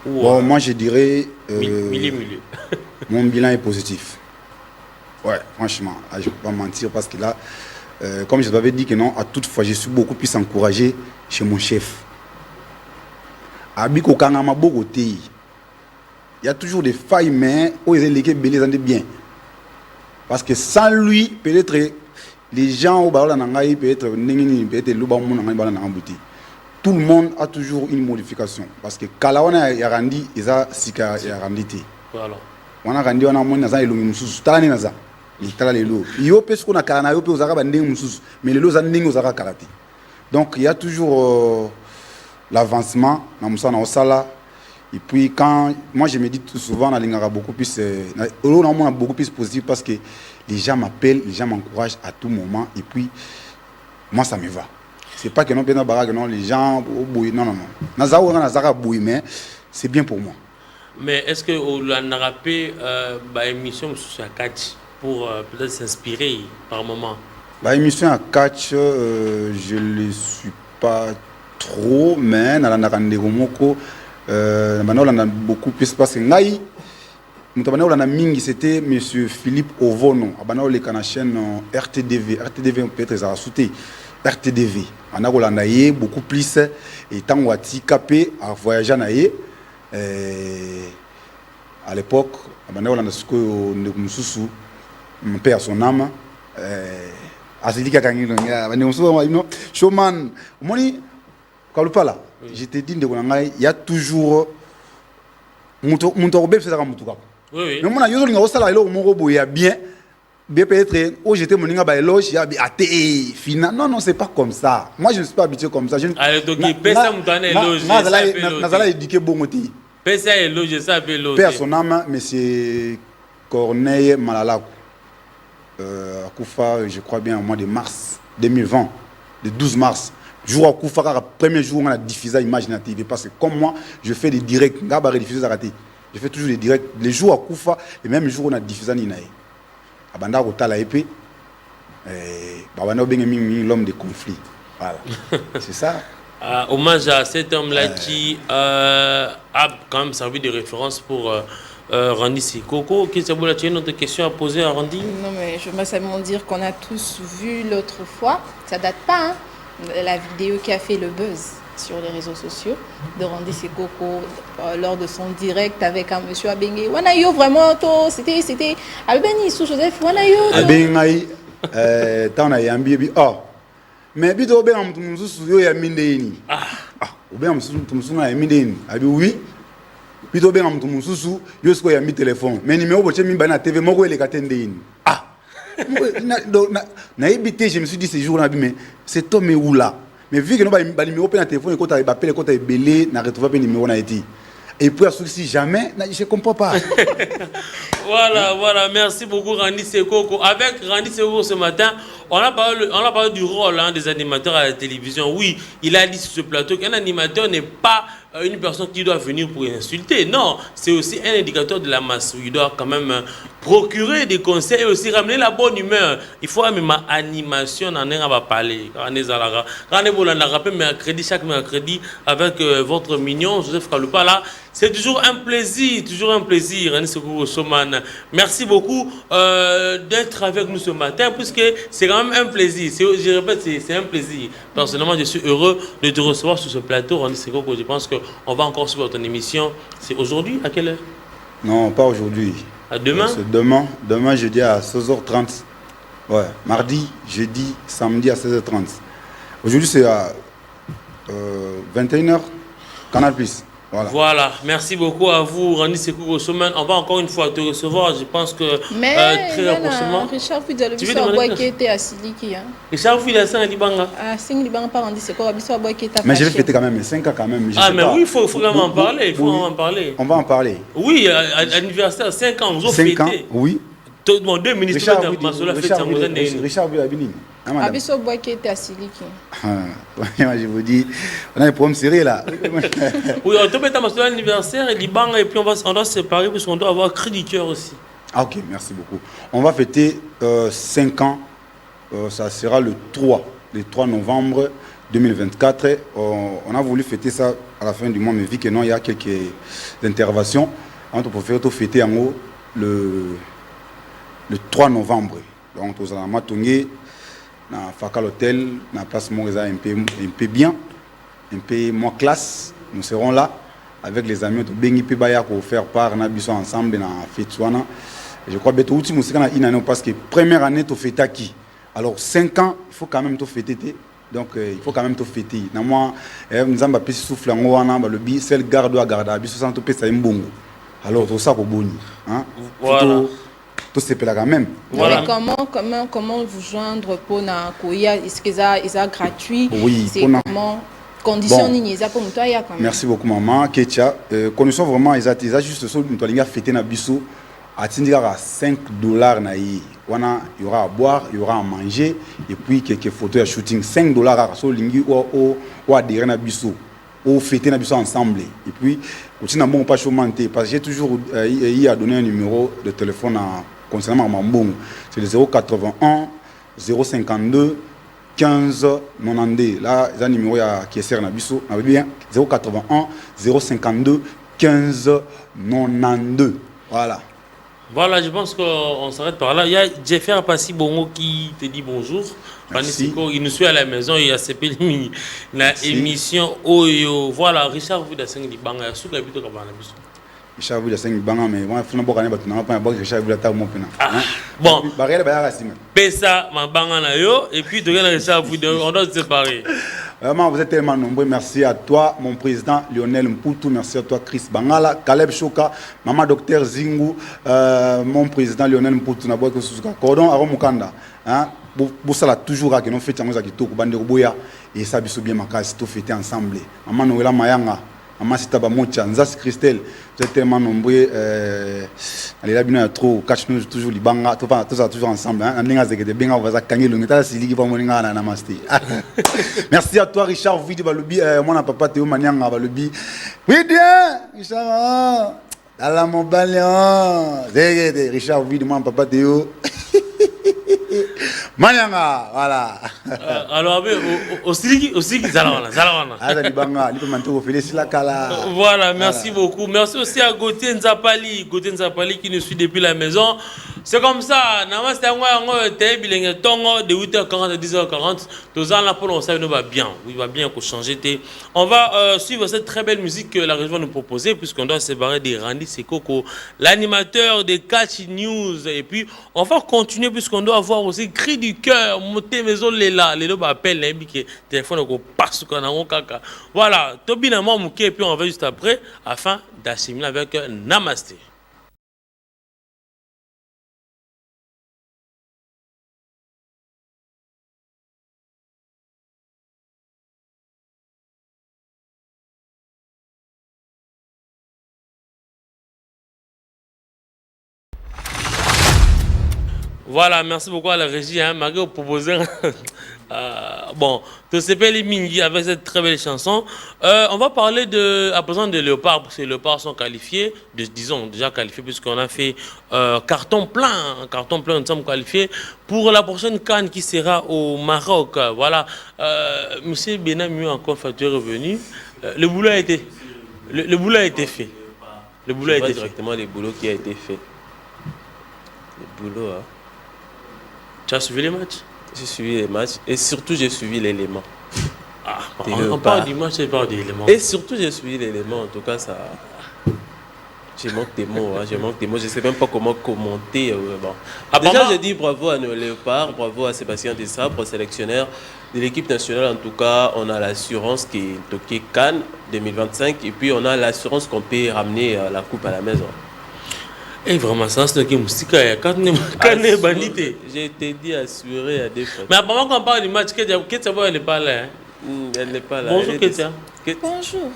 ou bon, moi je dirais milieu. Mon bilan est positif. Ouais, franchement, je ne vais pas mentir parce que là, comme je vous avais dit que non, à toute fois, je suis beaucoup plus encouragé chez mon chef. Abiko Kangama Bogote. Il y a toujours des failles, mais où ils ont bien. Parce que sans lui, peut-être les gens au Barola Nangaï, peut-être tout le monde a toujours une modification. Parce que Kalawana y a rendu, ils a Sika y a rendu. Voilà. On a rendu, on a moins naza elo mususu. Tala ni naza. Ni tala lelo. Yo pe ce qu'on a karana yo pe osaka bandeng mususu. Mais lelo zandeng osaka karate. Donc il y a toujours l'avancement. Na musa na osala. Et puis quand moi je me dis tout souvent na lingara beaucoup plus on a beaucoup plus positif parce que les gens m'appellent, les gens m'encouragent à tout moment. Et puis moi ça me va. C'est pas que non, les gens, non. Mais c'est bien pour moi. Mais est-ce que vous avez rappelé l'émission sur catch pour peut-être s'inspirer par moment? L'émission à catch, je ne le suis pas trop, mais on a beaucoup plus parce que c'était M. Philippe Ovono, il a la chaîne RTDV peut-être à sauter. RTDV. On a beaucoup plus et tant que capé à voyager à l'époque, on a mon père son âme showman je te dis il y a toujours oui. Mais moi, bien. bien peut-être, où j'étais mon ingaba éloge, il y a des final. Non, c'est pas comme ça. Moi, je ne suis pas habitué comme ça. Allez, donc, pesa mutane éloge. Nazala éduqué Bongoti. Pesa éloge, ça peut éloge. Père son âme, monsieur Corneille Malalakou. À Koufa, je crois bien au mois de mars 2020, le 12 mars. Jour à Koufa, le premier jour, on a diffusé l'image na TV. Parce que comme moi, je fais des directs. Je fais toujours des directs. Les jours à Koufa, les mêmes jours, on a diffusé l'inaï. Abanda Rotala épée. L'homme de conflit. Voilà. C'est ça. Hommage à cet homme-là qui a quand même servi de référence pour Randy Sekoko. Qu'est-ce que vous avez une autre question à poser à Randy? Non, mais je veux seulement dire qu'on a tous vu l'autre fois, ça date pas, hein, la vidéo qui a fait le buzz sur les réseaux sociaux de Randy Sekoko lors de son direct avec un monsieur Abengue. Wanayo, vraiment, c'était Albani sous Joseph. Wanayo. Abengue, t'en as yambi. Oh, mais bito obe am tumusu suyo ya mindeni. Obe am tumusu na ya mindeni. Abi oui. Bito obe am tumusu yo sko ya mi téléphone. Mais numéro boche mi bana TV moko ele katendeni. Na ibité, je me suis dit ce jour-là, mais cet homme est où là? Mais vu que nous avons numéro de téléphone, quand tu as appelé, quand tu as belé, on a retrouvé le numéro. Et puis, si jamais, je ne comprends pas. Voilà, merci beaucoup Randy Sekoko. Avec Randy Sekoko ce matin, on a parlé du rôle des animateurs à la télévision. Oui, il a dit sur ce plateau qu'un animateur n'est pas une personne qui doit venir pour insulter. Non, c'est aussi un indicateur de la masse. Il doit quand même procurer des conseils et aussi ramener la bonne humeur. Il faut même ma animation, on en va parler. Chaque mercredi avec votre mignon Joseph Kaloupa là. C'est toujours un plaisir, Randy Sekoko Soman. Merci beaucoup d'être avec nous ce matin, puisque c'est quand même un plaisir. Je répète, c'est un plaisir. Personnellement, je suis heureux de te recevoir sur ce plateau, Randy Sekoko. Je pense qu'on va encore suivre ton émission. C'est aujourd'hui, à quelle heure? Non, pas aujourd'hui. À demain? C'est demain, jeudi à 16h30. Ouais, mardi, jeudi, samedi à 16h30. Aujourd'hui, c'est à 21h, Canal+. Voilà, merci beaucoup à vous, Randy Sekoko Soman. On va encore une fois te recevoir, je pense que très prochainement. Richard Fidel, tu veux demander qui était à Siliki. Richard Fidel, c'est un Libanga. Ah, c'est un Libanga, pas Randy Sekoko, mais je vais fêter quand même 5 ans quand même. Mais oui, il faut quand même en parler. On va en parler. Oui, anniversaire, 5 ans, nous avons fêté. 5 ans, oui. Bon, 2 ministres de Masola fête sa mosaine. Richard Fidel. Abisso Boy qui était à Siliki. Je vous dis, on a un problème sérieux là. Oui, on te met à Masola l'anniversaire et Liban et puis on doit se séparer parce qu'on doit avoir cri du cœur aussi. Ah, ok, merci beaucoup. On va fêter 5 ans. Ça sera le 3 novembre 2024. On a voulu fêter ça à la fin du mois, mais vu que non, il y a quelques interventions. On peut fêter en haut le 3 novembre. Donc, on a matongé dans Fakal Hotel, dans la place Moreza, un peu bien, un peu moins classe. Nous serons là avec les amis de Bengi Pibaya pour faire part de ensemble dans la fête. Je crois que c'est une année parce que première année, tu fais qui. Alors 5 ans, il faut quand même te fêter. Donc il faut quand même te fêter. Moi, nous avons un souffle en haut, le bi, c'est le garde à garder. Alors tout ça pour boni. Voilà. Tout c'est quand même. Voilà. Comment vous joindre pour na Koya? Est-ce que ça est gratuit? Oui. C'est comment condition ni pour toi ya quand même. Merci beaucoup maman. Ketia, condition vraiment ils a juste ça nous doit fêter na biso à tindira $5 na yi. Il y aura à boire, il y aura à manger et puis quelques photos à shooting $5 à so lingi ou adhérer na biso. Ou fêter na biso ensemble et puis aussi na bon pas chômenter parce que j'ai toujours il a donné un numéro de téléphone concernant Mambong, c'est le 081 052 15 92. Là, il y a un numéro qui est serré Nabiso. 081 052 15 92. Voilà. Voilà, je pense qu'on s'arrête par là. Il y a Jeffer Passi Bongo qui te dit bonjour. Il nous suit à la maison, il y a CP la émission Oyo. Voilà, Richard Vidaseng di Banga, sous la vidéo comme Nabiso. Richard Vidaseng di Banga, mais moi, je ne sais pas si Richard Vidaseng mon pena. Bon, Pesa, ma Banga na yo, et puis de Richard Vidaseng, on doit se séparer. Vraiment, vous êtes tellement nombreux. Merci à toi, mon président Lionel Mputu. Merci à toi, Chris Bangala, Caleb Choka, maman docteur Zingu, mon président Lionel Mputu. Cordon Aro Mukanda. Boussala toujours à que nous fêtons nos acquittaux, Bandeboya et Sabiso bien Makas, tout fêté ensemble. Maman Noëlla Mayanga, maman Sitaba Mocha, Nzas Christelle. Vous êtes tellement nombreux. Allez là, bien trop. Catch nous toujours les bangas, tout ça toujours ensemble. Merci à toi, Richard Vidi Balubi. Mon papa Théo Manianga Balubi. Oui, bien, Richard. Dans mon ballon. Richard Vidi, mon papa Théo. Manianga, voilà. Alors, aussi Zalawana. Voilà, merci beaucoup. Merci aussi à Gauthier Nzapali qui nous suit depuis la maison. C'est comme ça, Namaste de 8h40 à 10h40. Tous ans là pour nous, ça va bien. Il va bien pour changer. On va suivre cette très belle musique que la région va nous proposer, puisqu'on doit se séparer des Randy Sekoko, l'animateur des Catch News. Et puis, on va continuer, puisqu'on doit avoir aussi Cri du cœur, monter maison les deux appellent les téléphone passe kaka. Voilà, Tobi Nama Mouké, et puis on va juste après afin d'assimiler avec Namasté. Voilà, merci beaucoup à la régie. Marie proposé. Bon, de CPL Mingi avec cette très belle chanson. On va parler à présent de Léopard, parce que les Léopards sont qualifiés, disons déjà qualifiés, puisqu'on a fait carton plein, nous sommes qualifiés pour la prochaine CAN qui sera au Maroc. Voilà, monsieur Benami encore est revenu. Le boulot a été fait. Le boulot a été fait. Le boulot a été fait. Directement le boulot qui a été fait. Le boulot, hein. Tu as suivi les matchs? J'ai suivi les matchs et surtout j'ai suivi l'élément. On parle du match et parle de l'élément. Et surtout j'ai suivi l'élément. En tout cas, ça. Je manque des mots. Je ne sais même pas comment commenter. Bon. Déjà, je dis bravo à nos Léopards, bravo à Sébastien Desabre, sélectionneur de l'équipe nationale. En tout cas, on a l'assurance qui est Tokyo Cannes 2025 et puis on a l'assurance qu'on peut ramener la coupe à la maison. Et vraiment, ça, c'est que Moustika, quand on est bandité. J'ai été dit assuré à des fois. Mais apparemment, quand on parle du match, Ketsa, elle n'est pas là. Elle n'est pas là. Bonjour, Ketsa. Bonjour.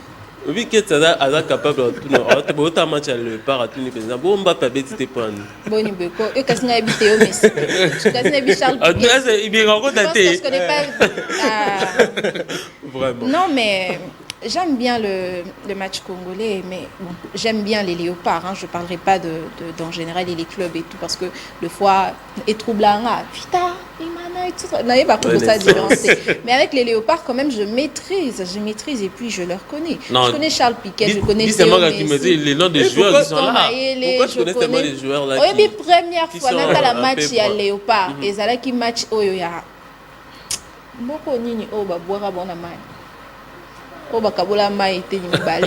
Oui, Ketsa est capable de tout. On a autant match à le part à tout le monde. Bon, on va pas bêter tes points. Bon, il y a quelqu'un qui a habité au Messi. Charles. Il est encore daté. Je connais pas. Vraiment. Non, mais. J'aime bien le match congolais, mais bon, j'aime bien les Léopards. Je ne parlerai pas d'en général et les clubs et tout, parce que le fois, et troublant, putain, Imana et tout ça. N'avez pas pour ça différencier. Mais avec les Léopards, quand même, je maîtrise et puis je leur connais. Je connais Charles Piquet, je connais Théo Messi. Qui me dit les noms des joueurs qui sont là. Pourquoi tu connais tellement les joueurs là? Oui, première fois, dans la match, il y a Léopard. Et ça là qui match, oh, il y a. Beaucoup nini, oh, bah, boire à bon amai.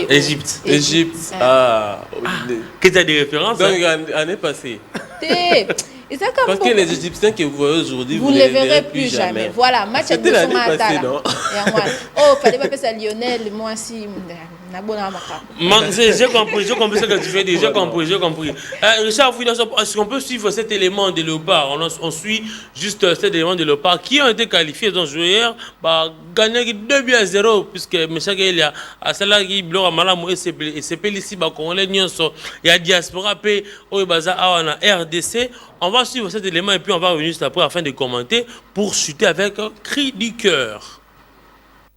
Égypte. Qu'est-ce que tu as des références? Donc, l'année passée. Parce que les Égyptiens que vous voyez aujourd'hui, vous ne les verrez plus jamais. Voilà, match à c'était l'année passée, non? Oh, fallait pas faire ça Lionel, moi aussi. J'ai compris ce que tu fais déjà, j'ai compris. Richard, est-ce qu'on peut suivre cet élément de Léopard? On suit juste cet élément de Léopard qui ont été qualifiés dans le jeu hier, gagné 2-0, puisque M. il y a à cela qui bloque Malamou et c'est ici, il y a diaspora, au RDC. On va suivre cet élément et puis on va revenir juste après afin de commenter pour chuter avec Cri du cœur.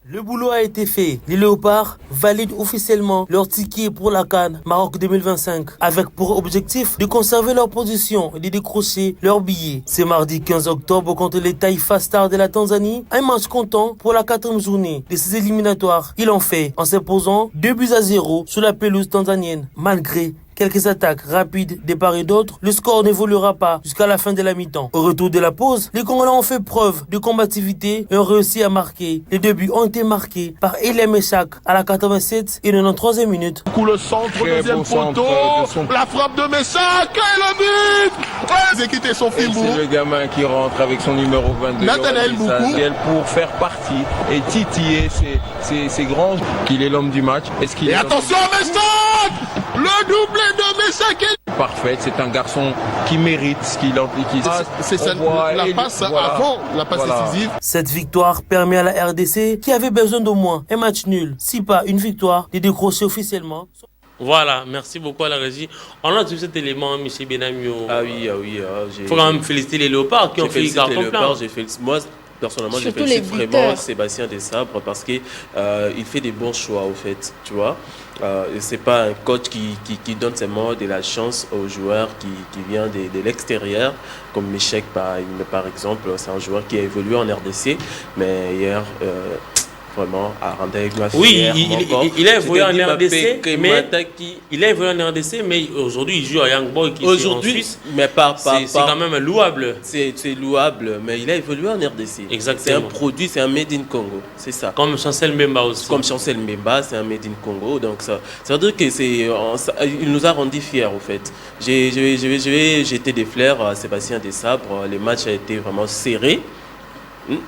Le boulot a été fait. Les Léopards valident officiellement leur ticket pour la CAN Maroc 2025 avec pour objectif de conserver leur position et de décrocher leur billet. C'est mardi 15 octobre contre les Taifa Stars de la Tanzanie. Un match comptant pour la 4e journée de ces éliminatoires. Ils l'ont fait en s'imposant 2-0 sur la pelouse tanzanienne malgré quelques attaques rapides de part et d'autre, le score n'évoluera pas jusqu'à la fin de la mi-temps. Au retour de la pause, les Congolais ont fait preuve de combativité et ont réussi à marquer. Les deux buts ont été marqués par Elia Meshak à la 87 et 93e minute. Le centre, deuxième poteau, la frappe de Meshak et le but. Ils ont quitté son film. C'est le gamin qui rentre avec son numéro 22. Nathanaël Boukou. Pour faire partie et titiller ces grands. Qu'il est l'homme du match. Est-ce qu'il et attention à Meshak, le doublé de Meshak. Parfait, c'est un garçon qui mérite ce qu'il a. C'est ça, la passe avant, la passe décisive. Cette victoire permet à la RDC, qui avait besoin d'au moins un match nul, si pas une victoire, de décrocher officiellement. Voilà, merci beaucoup à la régie. On a tout cet élément, M. Benamio. Ah oui. Il faut quand même féliciter les Léopards qui ont fait carton plein. Moi, personnellement, je félicite vraiment Sébastien Desabre parce qu'il fait des bons choix, au fait, tu vois. C'est pas un coach qui donne seulement de la chance aux joueurs qui vient de l'extérieur, comme Meshek par exemple. C'est un joueur qui a évolué en RDC, mais hier... vraiment à rendre avec ma fière. Oui, il a évolué en RDC, mais aujourd'hui il joue à Young Boy qui est en Suisse. Mais c'est quand même louable. C'est louable, mais il a évolué en RDC. Exactement. C'est un produit, c'est un made in Congo, c'est ça. Comme Chancel Mbemba aussi. Comme Chancel Mbemba, c'est un made in Congo, donc ça veut dire que il nous a rendu fiers au fait. J'ai jeté des fleurs à Sébastien Desabre. Le match a été vraiment serré.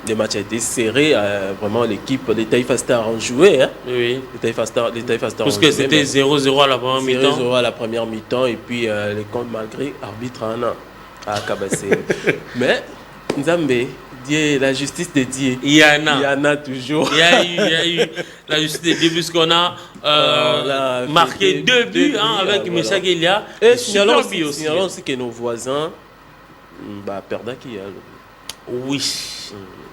Les matchs ont été serrés, vraiment l'équipe des Taïfa Stars ont joué. Hein? Oui. Les Taïfa Stars parce que c'était 0-0 à la première mi-temps. 0-0 à la première mi-temps et puis les comptes malgré arbitre à Kabassé. Mais Nzambe, Dieu, la justice de Dieu. Il y en a toujours. Il y a eu la justice de Dieu puisqu'on a marqué 2 buts avec Meshak Elia. Et signalons aussi que nos voisins perdent qui oui.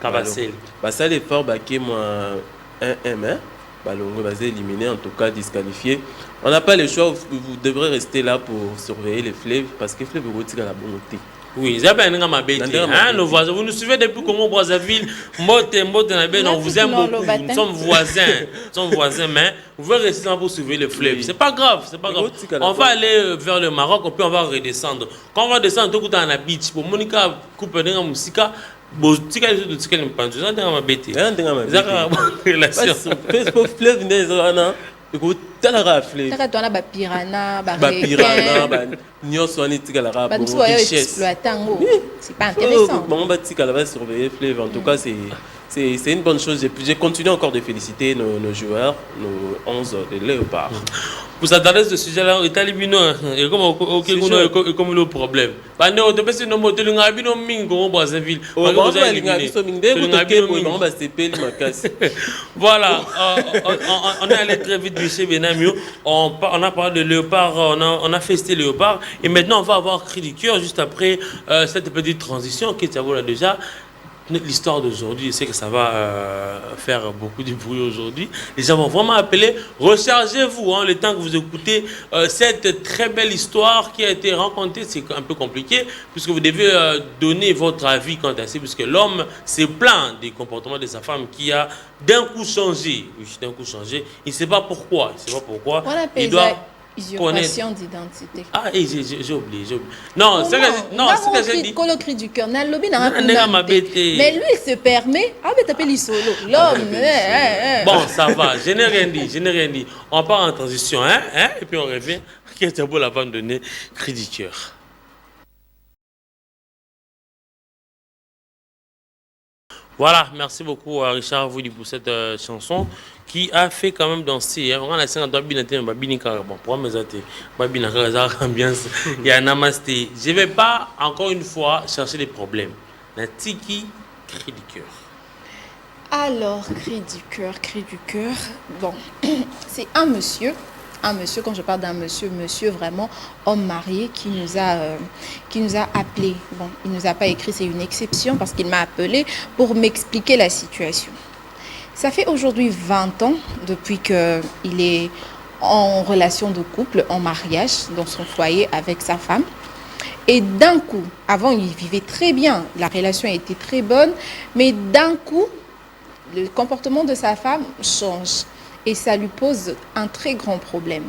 Kabassel. Ça les forts qui moi 1-1 Balongo va éliminé, en tout cas disqualifié. On n'a pas le choix, vous devrez rester là pour surveiller les fleuves parce que les fleuves vont tirer la bonté. Oui, nos voisins. Vous nous suivez depuis Congo-Brazzaville, Mbote, on vous aime beaucoup. Nous sommes voisins, mais vous pouvez rester là pour surveiller le fleuve. Oui. C'est pas grave. On va aller vers le Maroc, puis on va redescendre. Quand on va descendre, tout à la beach, pour Monica couper dans la musique, écoute, t'as la raflée. T'as la piranha, c'est pas intéressant. On va surveiller fleuve. En tout cas, c'est une bonne chose. J'ai continué encore de féliciter nos joueurs, nos 11 de Léopards. Vous attendez ce sujet-là, Italie Bino, et comme le problème. On te passe nos mots, tu l'as vu, Brazzaville. Voilà, on est allé très vite, M. Benamio. On a parlé de Léopard, on a festé Léopard. Et maintenant, on va avoir cri du cœur juste après cette petite transition qui est là déjà. L'histoire d'aujourd'hui, je sais que ça va faire beaucoup de bruit aujourd'hui. Les gens vont vraiment appeler, rechargez-vous le temps que vous écoutez cette très belle histoire qui a été racontée. C'est un peu compliqué puisque vous devez donner votre avis quant à ça, puisque l'homme se plaint des comportements de sa femme qui a d'un coup changé. Oui, d'un coup changé. Il ne sait pas pourquoi. Il doit usurpation d'identité. Ah, j'ai oublié. Non, c'est que j'ai dit. Le cri du cœur. Mais lui, il se permet. Ah, mais t'appelles solo. L'homme. Bon, ça va. Je n'ai rien dit. On part en transition, et puis on revient. Qu'est-ce que la femme donner cri du cœur. Voilà, merci beaucoup à Richard Vouli pour cette chanson qui a fait quand même danser. On a la Je ne vais pas, encore une fois, chercher des problèmes. La tiki, cri du cœur. Alors, cri du cœur. Bon, c'est un monsieur, quand je parle d'un monsieur vraiment homme marié qui nous a appelé. Bon, il ne nous a pas écrit, c'est une exception parce qu'il m'a appelé pour m'expliquer la situation. Ça fait aujourd'hui 20 ans depuis qu'il est en relation de couple, en mariage, dans son foyer avec sa femme. Et d'un coup, avant il vivait très bien, la relation était très bonne, mais d'un coup, le comportement de sa femme change. Et ça lui pose un très grand problème.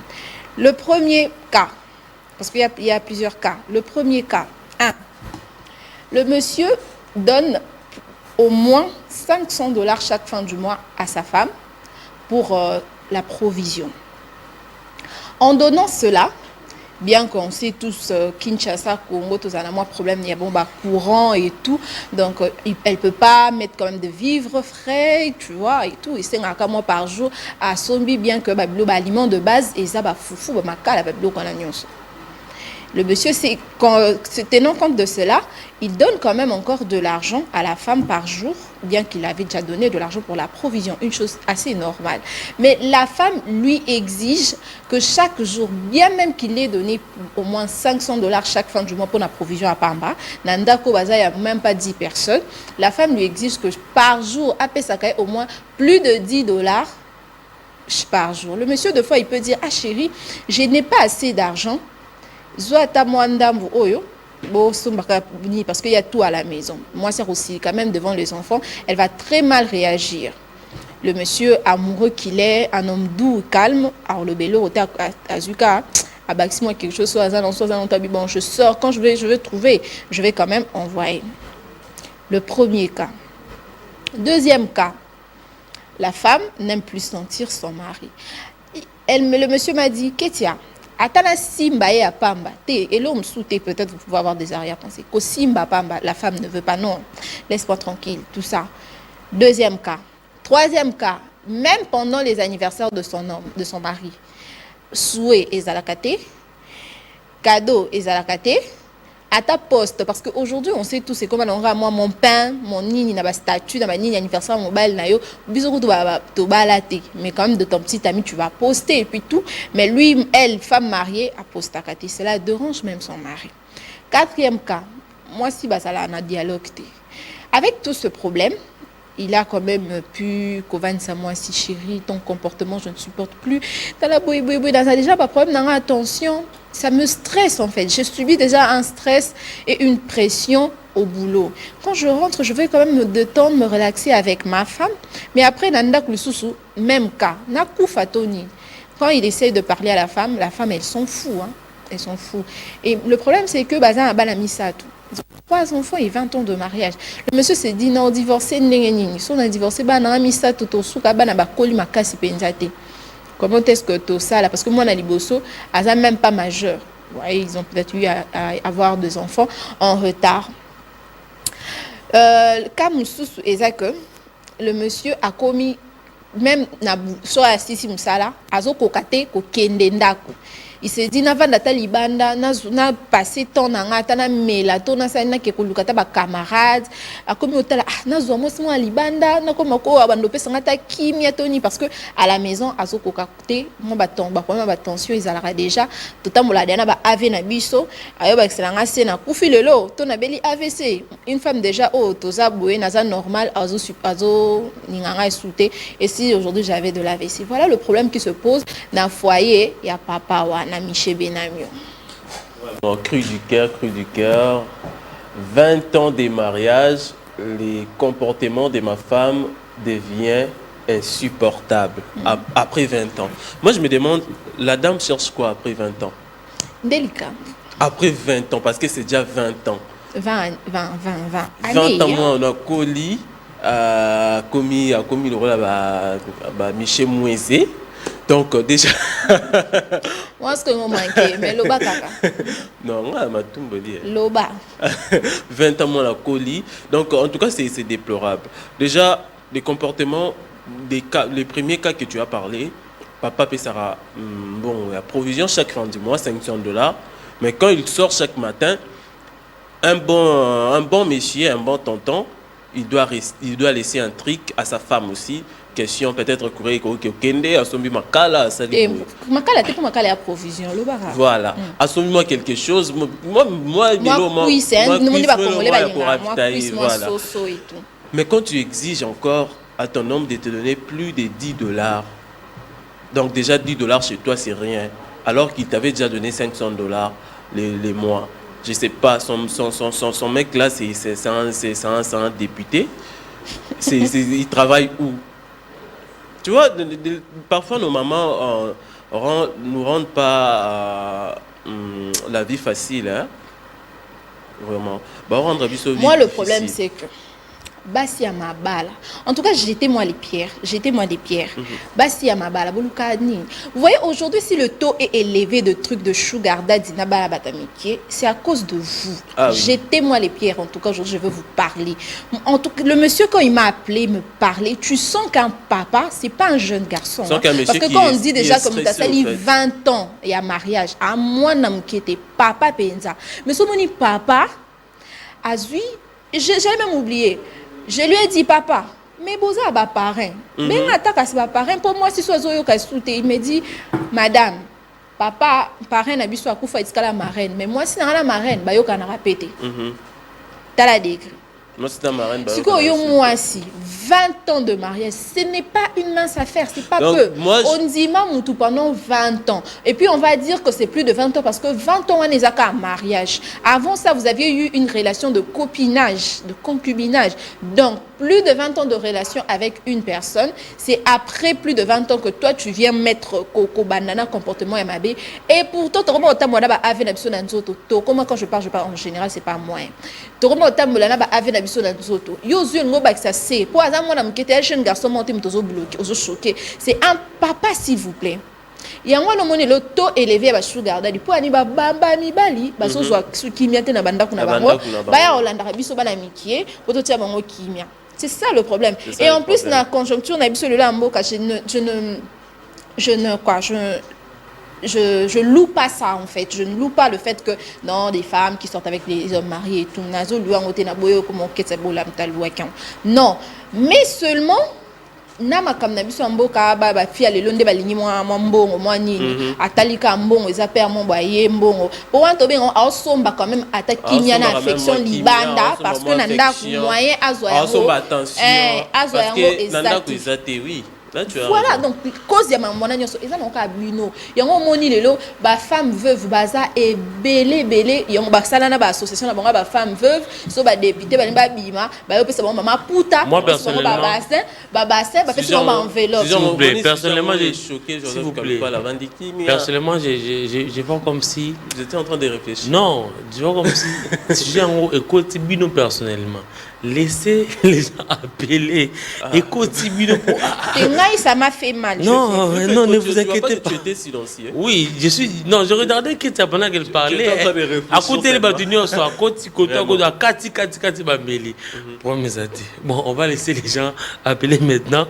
Le premier cas, parce qu'il y a plusieurs cas. Le premier cas, 1. Le monsieur donne au moins $500 chaque fin du mois à sa femme pour la provision. En donnant cela, bien qu'on sait tous Kinshasa, Congo, tous en a moins problème, il y a bon courant et tout, donc elle peut pas mettre quand même de vivres frais, tu vois, et tout, et c'est un mois par jour à Sombi, bien que l'aliment de base et ça foufou makala bablo qu'on a. Le monsieur, tenant compte de cela, il donne quand même encore de l'argent à la femme par jour, bien qu'il avait déjà donné de l'argent pour la provision, une chose assez normale. Mais la femme lui exige que chaque jour, bien même qu'il ait donné au moins $500 chaque fin du mois pour la provision à Pamba, Nandako Baza, il n'y a même pas 10 personnes, la femme lui exige que par jour, à Pesakaï, au moins plus de $10 par jour. Le monsieur, de fois, il peut dire, ah chérie, je n'ai pas assez d'argent, parce qu'il y a tout à la maison. Moi, c'est aussi quand même devant les enfants, elle va très mal réagir. Le monsieur amoureux qu'il est, un homme doux, calme, alors le bélo, Azuka, moi quelque chose, bon, je sors, quand je vais trouver, je vais quand même envoyer. Le premier cas. Deuxième cas, la femme n'aime plus sentir son mari. Le monsieur m'a dit, Ketia, Atana simba et pamba. Et l'homme souté, peut-être vous pouvez avoir des arrière-pensées. Ko simba pamba, la femme ne veut pas, non. Laisse-moi tranquille, tout ça. Deuxième cas. Troisième cas, même pendant les anniversaires de son homme, de son mari, souhait et zalakate, cadeau et zalakate, à ta poste, parce qu'aujourd'hui, on sait tous, c'est comme moi, mon pain, mon nini, na statut, na nini anniversaire, mon bal, na yo, bisous, tu balate. Mais quand même, de ton petit ami, tu vas poster et puis tout. Mais lui, elle, femme mariée, a posté à côté. Cela dérange même son mari. Quatrième cas, moi, si basala na dialogue, avec tout ce problème, il a quand même pu Kovan moi si chérie, ton comportement je ne supporte plus. Dans la déjà pas problème, non, attention, ça me stresse en fait. J'ai subi déjà un stress et une pression au boulot. Quand je rentre, je vais quand même me détendre, me relaxer avec ma femme. Mais après, Nanda Kulususu, même cas, Naku Fatoni. Quand il essaie de parler à la femme, elle s'en fout. Hein. Elles s'en fout. Et le problème, c'est que Bazin a balamisé tout. 3 enfants et 20 ans de mariage. Le monsieur s'est dit non, divorcé, si on a divorcé, comment est-ce que tout ça là? Parce que moi, on a liboso, ils même pas majeur. Ouais, ils ont peut-être eu à avoir 2 enfants en retard. Le cas Moussous, c'est que le monsieur a commis, même sur la Sisi Moussala, azo kokate ko kendendako. Il s'est dit na vanda talibanda na passé temps na ngata na melato na sana ke kulukata ba camarades a comme hôtel na zo mo simo libanda na ko mako abando pesa ngata kimia toni parce que à la maison azoko kakute mo baton ba problème ba tension ils alara déjà totamola dana ba AV na biso ayo ba excellence c'est na kufi lelo to na beli AVC une femme déjà toza boé na za normal azo ninganga souté et si aujourd'hui j'avais de l'AVC voilà le problème qui se pose dans foyer il y a papa wa Cru du cœur, 20 ans de mariage, les comportements de ma femme deviennent insupportables après 20 ans. Moi, je me demande, la dame cherche quoi après 20 ans? Délicat. Après 20 ans, parce que c'est déjà 20 ans. 20 ans, moi, on a colis, commis le rôle à Michel Mouezé. Donc déjà moi ce que me manquait mais loba kaka non moi ma tombe dit loba 20 ans moi la colis donc en tout cas c'est déplorable déjà les comportements les premiers cas que tu as parlé papa Pessara bon la provision chaque fin du mois $500 mais quand il sort chaque matin un bon monsieur un bon tonton il doit laisser un truc à sa femme aussi. Question peut-être courir au Kende, à son makala, ça dit. Makala, t'es pour makala à provision, le bara. Voilà. À son moi quelque chose. Moi, oui, c'est un. Nous pas congolais, voilà. Mais quand tu exiges encore à ton homme de te donner plus de $10, donc déjà $10 chez toi c'est rien, alors qu'il t'avait déjà donné $500 les mois. Je sais pas, son mec là, c'est un député. Il travaille où? Tu vois, parfois nos mamans nous rendent pas la vie facile, hein? Vraiment. Bah, rendre moi, le problème, c'est que Basi à ma balle. En tout cas, jetez-moi les pierres. Jetez-moi des pierres. Basi à ma balle. Vous voyez, aujourd'hui, si le taux est élevé de trucs de sugar daddy, c'est à cause de vous. Ah, oui. Jetez-moi les pierres. En tout cas, aujourd'hui, je veux vous parler. En tout cas, le monsieur, quand il m'a appelé, me parler, tu sens qu'un papa, c'est pas un jeune garçon. Hein. Parce que quand on dit déjà comme tu as sali 20 ans et à mariage, à moi, qui était papa, penza. Mais ce mon papa, Azui, j'ai même oublié. Je lui ai dit, papa, mais boza ba parrain. Mais n'attaque pas parrain. Pour moi, si sois yo kasouté, il me dit, madame, papa, parrain n'a biso akufa iskala marraine. Mais moi, si n'a la marraine, ba yo kana répéter. T'as la décrit. Moi, c'est ta marraine. Si moi, si 20 ans de mariage, ce n'est pas une mince affaire, c'est pas donc, peu. Moi, on dit tout pendant 20 ans. Et puis on va dire que c'est plus de 20 ans parce que 20 ans, on est à un mariage. Avant ça, vous aviez eu une relation de copinage, de concubinage. Donc, plus de 20 ans de relation avec une personne, c'est après plus de 20 ans que toi, tu viens mettre Coco Banana, comportement MAB. Et pourtant, comment quand je parle en général, c'est pas moi. C'est un papa, s'il vous plaît. Il y a le taux élevé à sugar daddy pour aniba bamba mibali baso zo kimia te na banda kuna bango baya olanda biso bana mikie poto tia bango kimia. C'est ça le problème. Et en plus la conjoncture na biso le lamboka je loue pas ça en fait. Je ne loue pas le fait que non des femmes qui sortent avec des hommes mariés et tout nazo lui en na boyo comme ketsabola mtalwa. Non, mais seulement nama kam na biso mboka ba fia le londe ba lingi moi mbongo moi nini atalika mbongo eza père mon boye mbongo pour wanto ben on somba quand même attaque kimia na affection libanda parce que nanda moyen azwa attention parce que nanda ko ezate oui. Voilà, donc, cause de ma monnaie, ils ont encore buno. Ils ont moni lelo, ba femme veuve, baza et belé, ils ont ba salana ba association la bonga ba femme veuve, so ba député ba limba bima, ba yo pesa maman puta, moi personnellement, ba pesa maman enveloppe. S'il vous plaît, personnellement, j'ai choqué, s'il vous plaît. Personnellement, j'ai pas comme si j'étais en train de réfléchir. Non, je vois comme si j'ai en gros écoute bino personnellement. Laissez les gens appeler. Écoute bino pour ça m'a fait mal. Non, non, ne vous inquiétez pas. Tu étais silencieux. Oui, je regardais Ketia pendant qu'elle parlait. À côté les bâtonnets, soit à côté, à Kati Bambeli. Bon, on va laisser les gens appeler maintenant,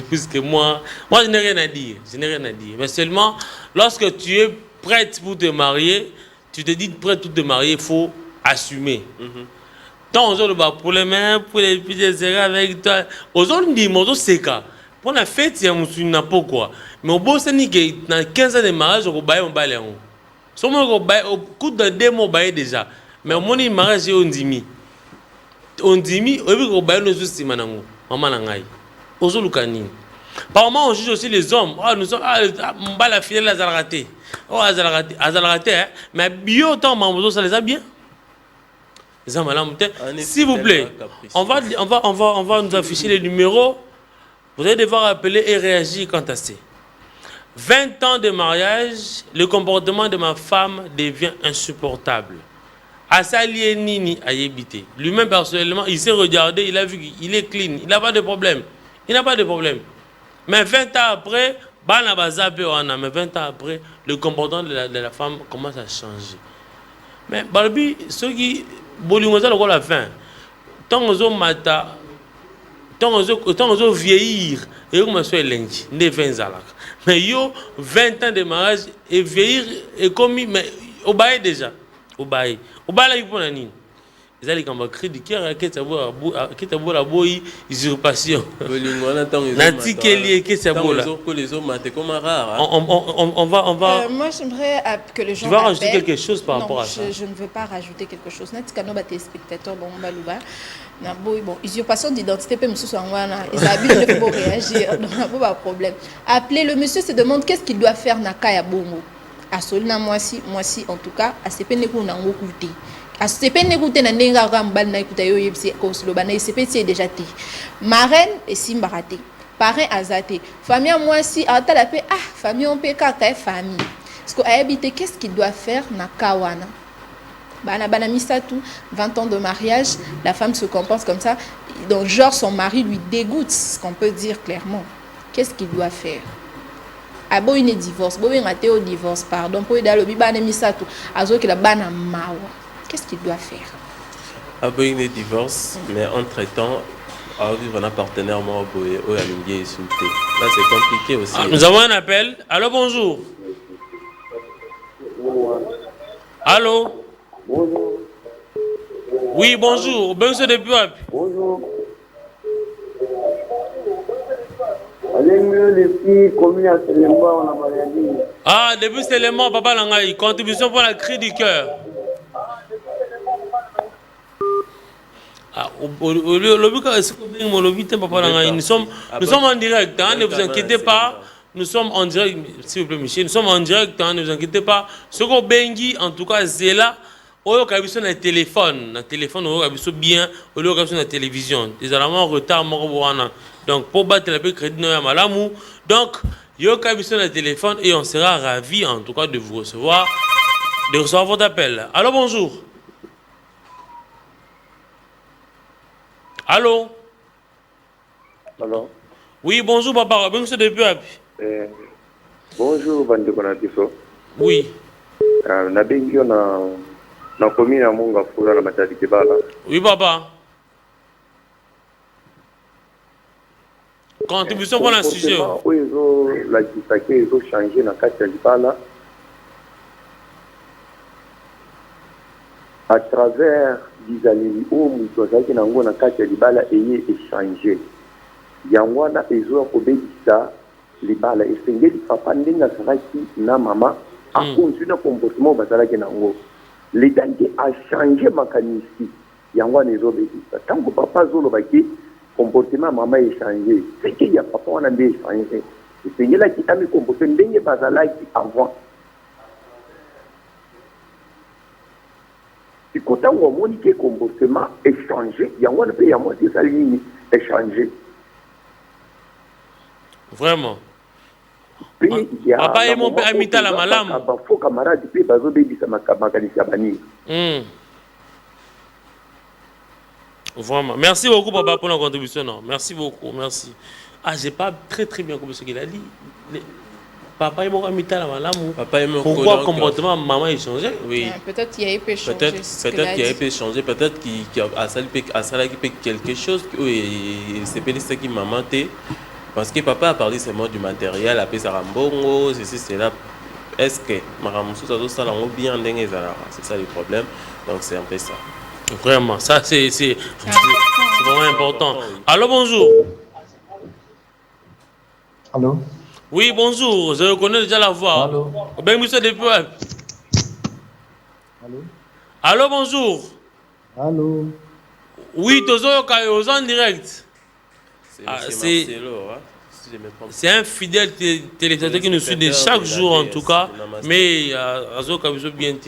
puisque moi, je n'ai rien à dire. Mais seulement, lorsque tu es prête pour te marier, tu te dis prête pour te marier, il faut assumer. Tant aux autres problème pour les petits avec toi. Aux autres, c'est cas. Pour la fête, il y a un pourquoi. Mais au bout de dans 15 ans de mariage, on va bailler en haut. Au coup de 2 mois, on déjà. Mais au moment du mariage, on dit on dit, on baille nos soucis, maman nangai. Aux autres, par moment, on juge aussi les hommes. Nous sommes, on va la fidèle à Zalraté. Mais bio, tant, ça les a bien. S'il vous plaît, on va nous afficher les numéros. Vous allez devoir appeler et réagir quant à ça. 20 ans de mariage, le comportement de ma femme devient insupportable. Asali Nini a yébité. Lui-même, personnellement, il s'est regardé, il a vu qu'il est clean, il n'a pas de problème. Mais 20 ans après, mais 20 ans après, le comportement de la femme commence à changer. Mais Barbie, ceux qui bolingos à la fin, tant aux hommes mata. Tant que vieillir, et on soit lundi, ne 20 ans. Mais yo 20 ans de mariage et vieillir et comme mais au bail déjà, au bail là il pour nani. Ils allaient comme cri du cœur qui t'a beau la boy usurpation. Nati Kelly qui t'a beau là. Les hommes c'est comme rare. On va moi j'aimerais que les gens. Tu vas rajouter quelque chose par rapport à ça? Je ne veux pas rajouter quelque chose. Nati Kano ba téléspectateurs bon balouba. Na boy bon usurpation d'identité pe monsieur Sangwana, ils habitent de pour réagir. Donc pas problème. Appelez le monsieur se demande qu'est-ce qu'il doit faire na kaya bongo. A solina moi si en tout cas a CP ne ko na ngokuté. A CP ne ko te na ndenga rambal na ikuta yo yebsi ko sloba na CP c'est déjà té. Marraine et Simbarate. Parrain azaté. Famille moi si ata la paix famille on peut ka famille. Parce que habité, qu'est-ce qu'il doit faire na kawana? Bana misatu, 20 ans de mariage, la femme se comporte comme ça. Donc, genre, son mari lui dégoûte, ce qu'on peut dire clairement. Qu'est-ce qu'il doit faire? Ah bon, il divorce. Bon, il a au divorce, pardon. Pour aider le bibane misatu, azo que la bana mawa. Qu'est-ce qu'il doit faire? Ah bon, il divorce, mais entre-temps, vivre un partenaire moi au Yamingi insulté. Là, c'est compliqué aussi. Nous avons un appel. Allô, bonjour. Allô? Bonjour. Oui, bonjour. Bonjour depuis. Bonjour. Ah, depuis c'est le mot, papa Langaï. Contribution pour la cri du cœur. Nous sommes en direct, hein, ne vous inquiétez pas. Nous sommes en direct, s'il vous plaît, Michel. Nous sommes en direct, hein, ne vous inquiétez pas. Ce qu'on bengi, en tout cas, c'est là. Au lieu de sur le téléphone, on a bien, au lieu de sur la télévision. Des éléments en retard, donc pour battre le crédit, donc il y a sur le téléphone et on sera ravis, en tout cas, de vous recevoir, votre appel. Allô, bonjour. Allô? Allô? Oui, bonjour, papa. Bonjour, depuis. Bonjour, Bande Konatiso. Oui. Nabengio na commune à Monga Fura la maternité bala. Oui, papa. Contribution pour un sujet. Oui, la Kisake, ils ont changé dans Katia Libala. À travers des années où nous avons na Katia Libala et échangé. Yangwana ezo kobedisa libala esengeli papa ndinga saraki na mama a continué comportement bazalaki nango l'état a changé makanisi yangwana ezo bedisa tant que papa zolo baki comportement mama est changé c'est qu'il y a papa on a bien changé esengela ki ami comportement ndenge bazalaki avant si kota ngo moni ke comportement est changé yangwana pe ya moitié ça ligne est changé. Vraiment. Papa et mon père imita la malam. Vraiment. Merci beaucoup, papa, pour la contribution. Non. Merci beaucoup. Merci. Ah, j'ai pas très bien compris ce qu'il a dit. Papa et mon père imita la malam. Pourquoi le comportement de maman est changé? Oui. Peut-être qu'il y a pu changer. Peut-être qu'il y a pu changer. Peut-être qu'il y a quelque chose. Oui, c'est pas ce qui m'a menté. Parce que papa a parlé seulement du matériel, après ça rambongo, ceci, cela. Est-ce que Maramoussou, ça l'a bien dingue, c'est ça le problème. Donc c'est un peu ça. Vraiment, ça c'est vraiment important. Allô, bonjour. Allô? Oui, bonjour, je reconnais déjà la voix. Allô? Ben, monsieur depuis. Allô? Allô, bonjour. Allô? Oui, tous en direct. C'est un fidèle téléspectateur qui nous suit de chaque jour en tout cas, mais bien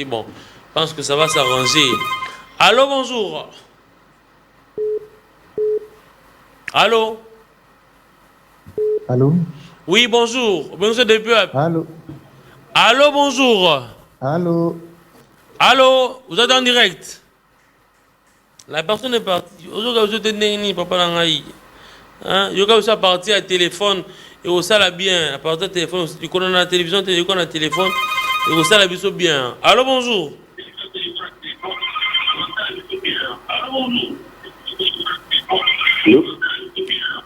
bon, je pense que ça va s'arranger. Allô, bonjour. Allô? Allô? Oui, bonjour. Bonjour depuis. Allô? Allô, bonjour. Allô? Allô? Vous êtes en direct? La personne est partie. Aujourd'hui, papa Langaï. Il y a aussi à partir à téléphone et au salon bien. À partir de téléphone, il y a la télévision, il y a le téléphone et au salon bien. Allô, bonjour.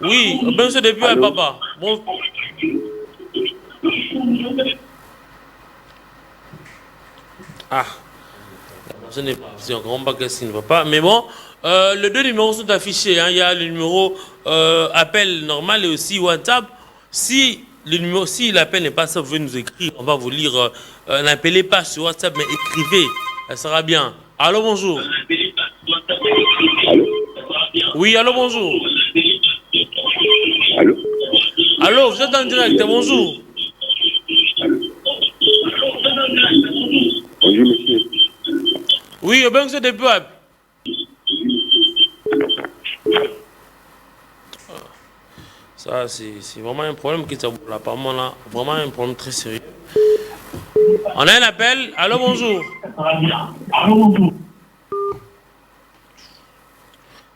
Oui, bonjour depuis papa. Bon. Ah, je n'ai pas, si on ne comprend pas qu'est-ce qui ne va pas, mais bon. Les deux numéros sont affichés. Hein. Il y a le numéro appel normal et aussi WhatsApp. Si l'appel n'est pas ça, vous pouvez nous écrire. On va vous lire. N'appelez pas sur WhatsApp, mais écrivez. Ça sera bien. Allô, bonjour. Oui, allô, bonjour. Allô? Allô, vous êtes en direct. Bonjour. Bonjour, monsieur. Oui, bien que c'est des peuples. Ça, c'est vraiment un problème qui est apparemment là, vraiment un problème très sérieux. On a un appel. Allô, bonjour.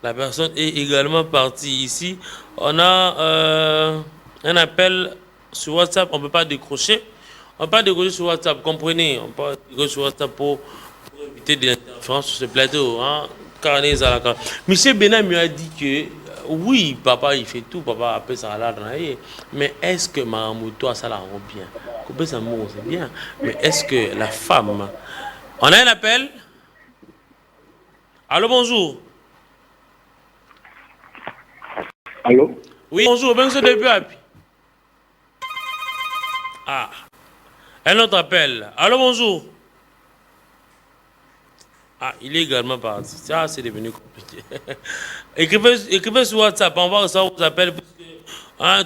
La personne est également partie ici. On a un appel sur WhatsApp. On ne peut pas décrocher. On ne peut pas décrocher sur WhatsApp. Comprenez. On ne peut pas décrocher sur WhatsApp pour éviter de l'interférence sur ce plateau. Hein? Monsieur Benam lui a dit que oui, papa, il fait tout. Papa appelle ça à l'ordre. Mais est-ce que Maramuto, ça la rend bien? C'est bien. Mais est-ce que la femme... On a un appel. Allô, bonjour. Allô? Oui, bonjour. Bonjour, début. Ah. Un autre appel. Allô, bonjour. Ah, il est également parti. Ça, c'est devenu compliqué. écrivez sur WhatsApp. On va recevoir vos appels. Allô,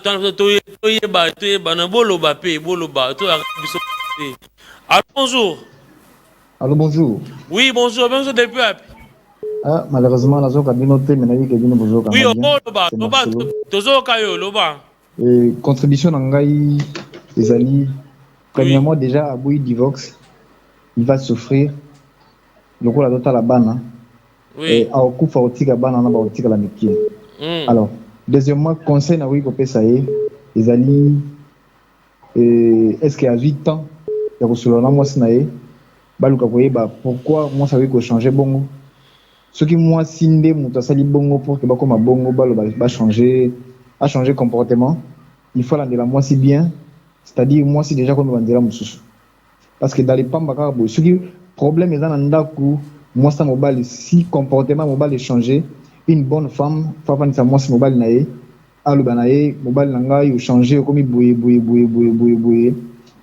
bonjour. Allô, bonjour. Oui, bonjour. Bonjour, depuis. Ah, malheureusement, la zone communauté, mais il y a oui, loba. Et contribution d'Angaï, les alliés. Premièrement, déjà, à Bouy Divox, il va souffrir. Le coup, la dota la banne. Oui. Et à Okufa, Otika banne, on a Otika la métier. Alors, deuxièmement, conseil à Bouy Kopessaye, les alliés. Est-ce qu'il y a 8 ans, il y a reçu l'honneur, moi, Sinaï. Pourquoi moi, ça veut que changer bongo? Ce qui moi, Sinde, mon sali bongo pour que comme bongo, va changer, a changé comportement. Il faut l'en dire moi si bien, c'est-à-dire moi, c'est déjà comme on dirait mon sous. Parce que dans les pambaka, ce qui problème est dans l'andaku, moi, ça mobile, si comportement mobile est changé, une bonne femme, ça moi, c'est mobile naé, alubanaé, mobile nanga, il changer comme il bouille.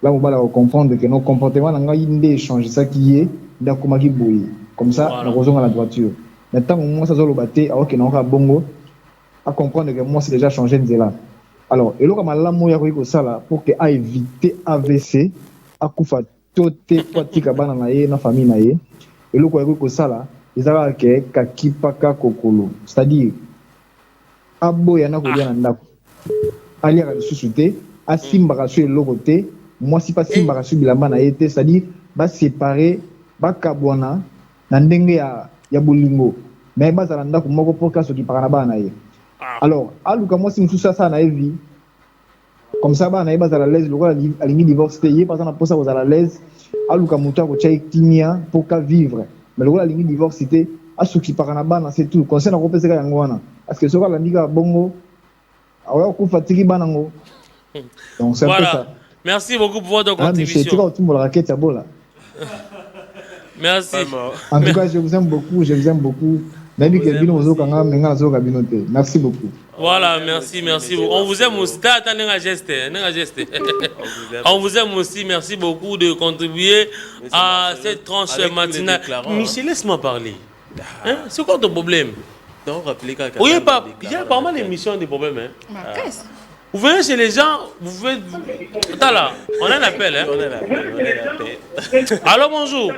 Là, on va comprendre que nos comportements n'ont changé ça qui est d'accord qui bouille. Comme ça, voilà. On rejoint à la droiture. Maintenant, moi, ça le battre, alors que nous avons bongo, à comprendre que moi, c'est déjà changé de là. Alors, et là, comme là, moi, il y a ça là pour que à éviter AVC, à couper tout les pratiques à dans la famille naïe. Et là, il y a ça là, ils ont que kakipaka kokolo, c'est-à-dire, abo yana kodia nanda, ali à la société, à simba sur le côté. Moi, si pas si je suis là-bas, c'est-à-dire, va séparer, va kabwana, n'andenge ya bolingo, mais va zalanda pour moi pour cas qui parle là-bas naïe. Alors, aluka moi si je suis ça naïe vie, comme ça va naïe va à l'aise, le roi a l'ingé divorce, y par exemple pour ça vous à l'aise, aluka muta ko chai timia pour qu'à vivre, mais le roi a l'ingé divorce c'était à ceux qui parlent là-bas c'est tout. Concernant le repère yangwana, parce que ce roi la niga bongo, alors qu'on fatigue banango. Donc c'est un peu ça. Merci beaucoup pour votre contribution. Merci. En tout cas, je vous aime beaucoup, Merci beaucoup. Voilà, merci. On vous aime aussi. On vous aime aussi. Merci beaucoup de contribuer à cette tranche matinale. Michel, laisse-moi parler. Hein? C'est quoi ton problème? Non, rappelez qu'à il y a pas mal d'émissions des problèmes. Hein? Vous venez chez les gens, vous faites... Attends là, on a un appel. Hein? On a un appel. Allô, bonjour.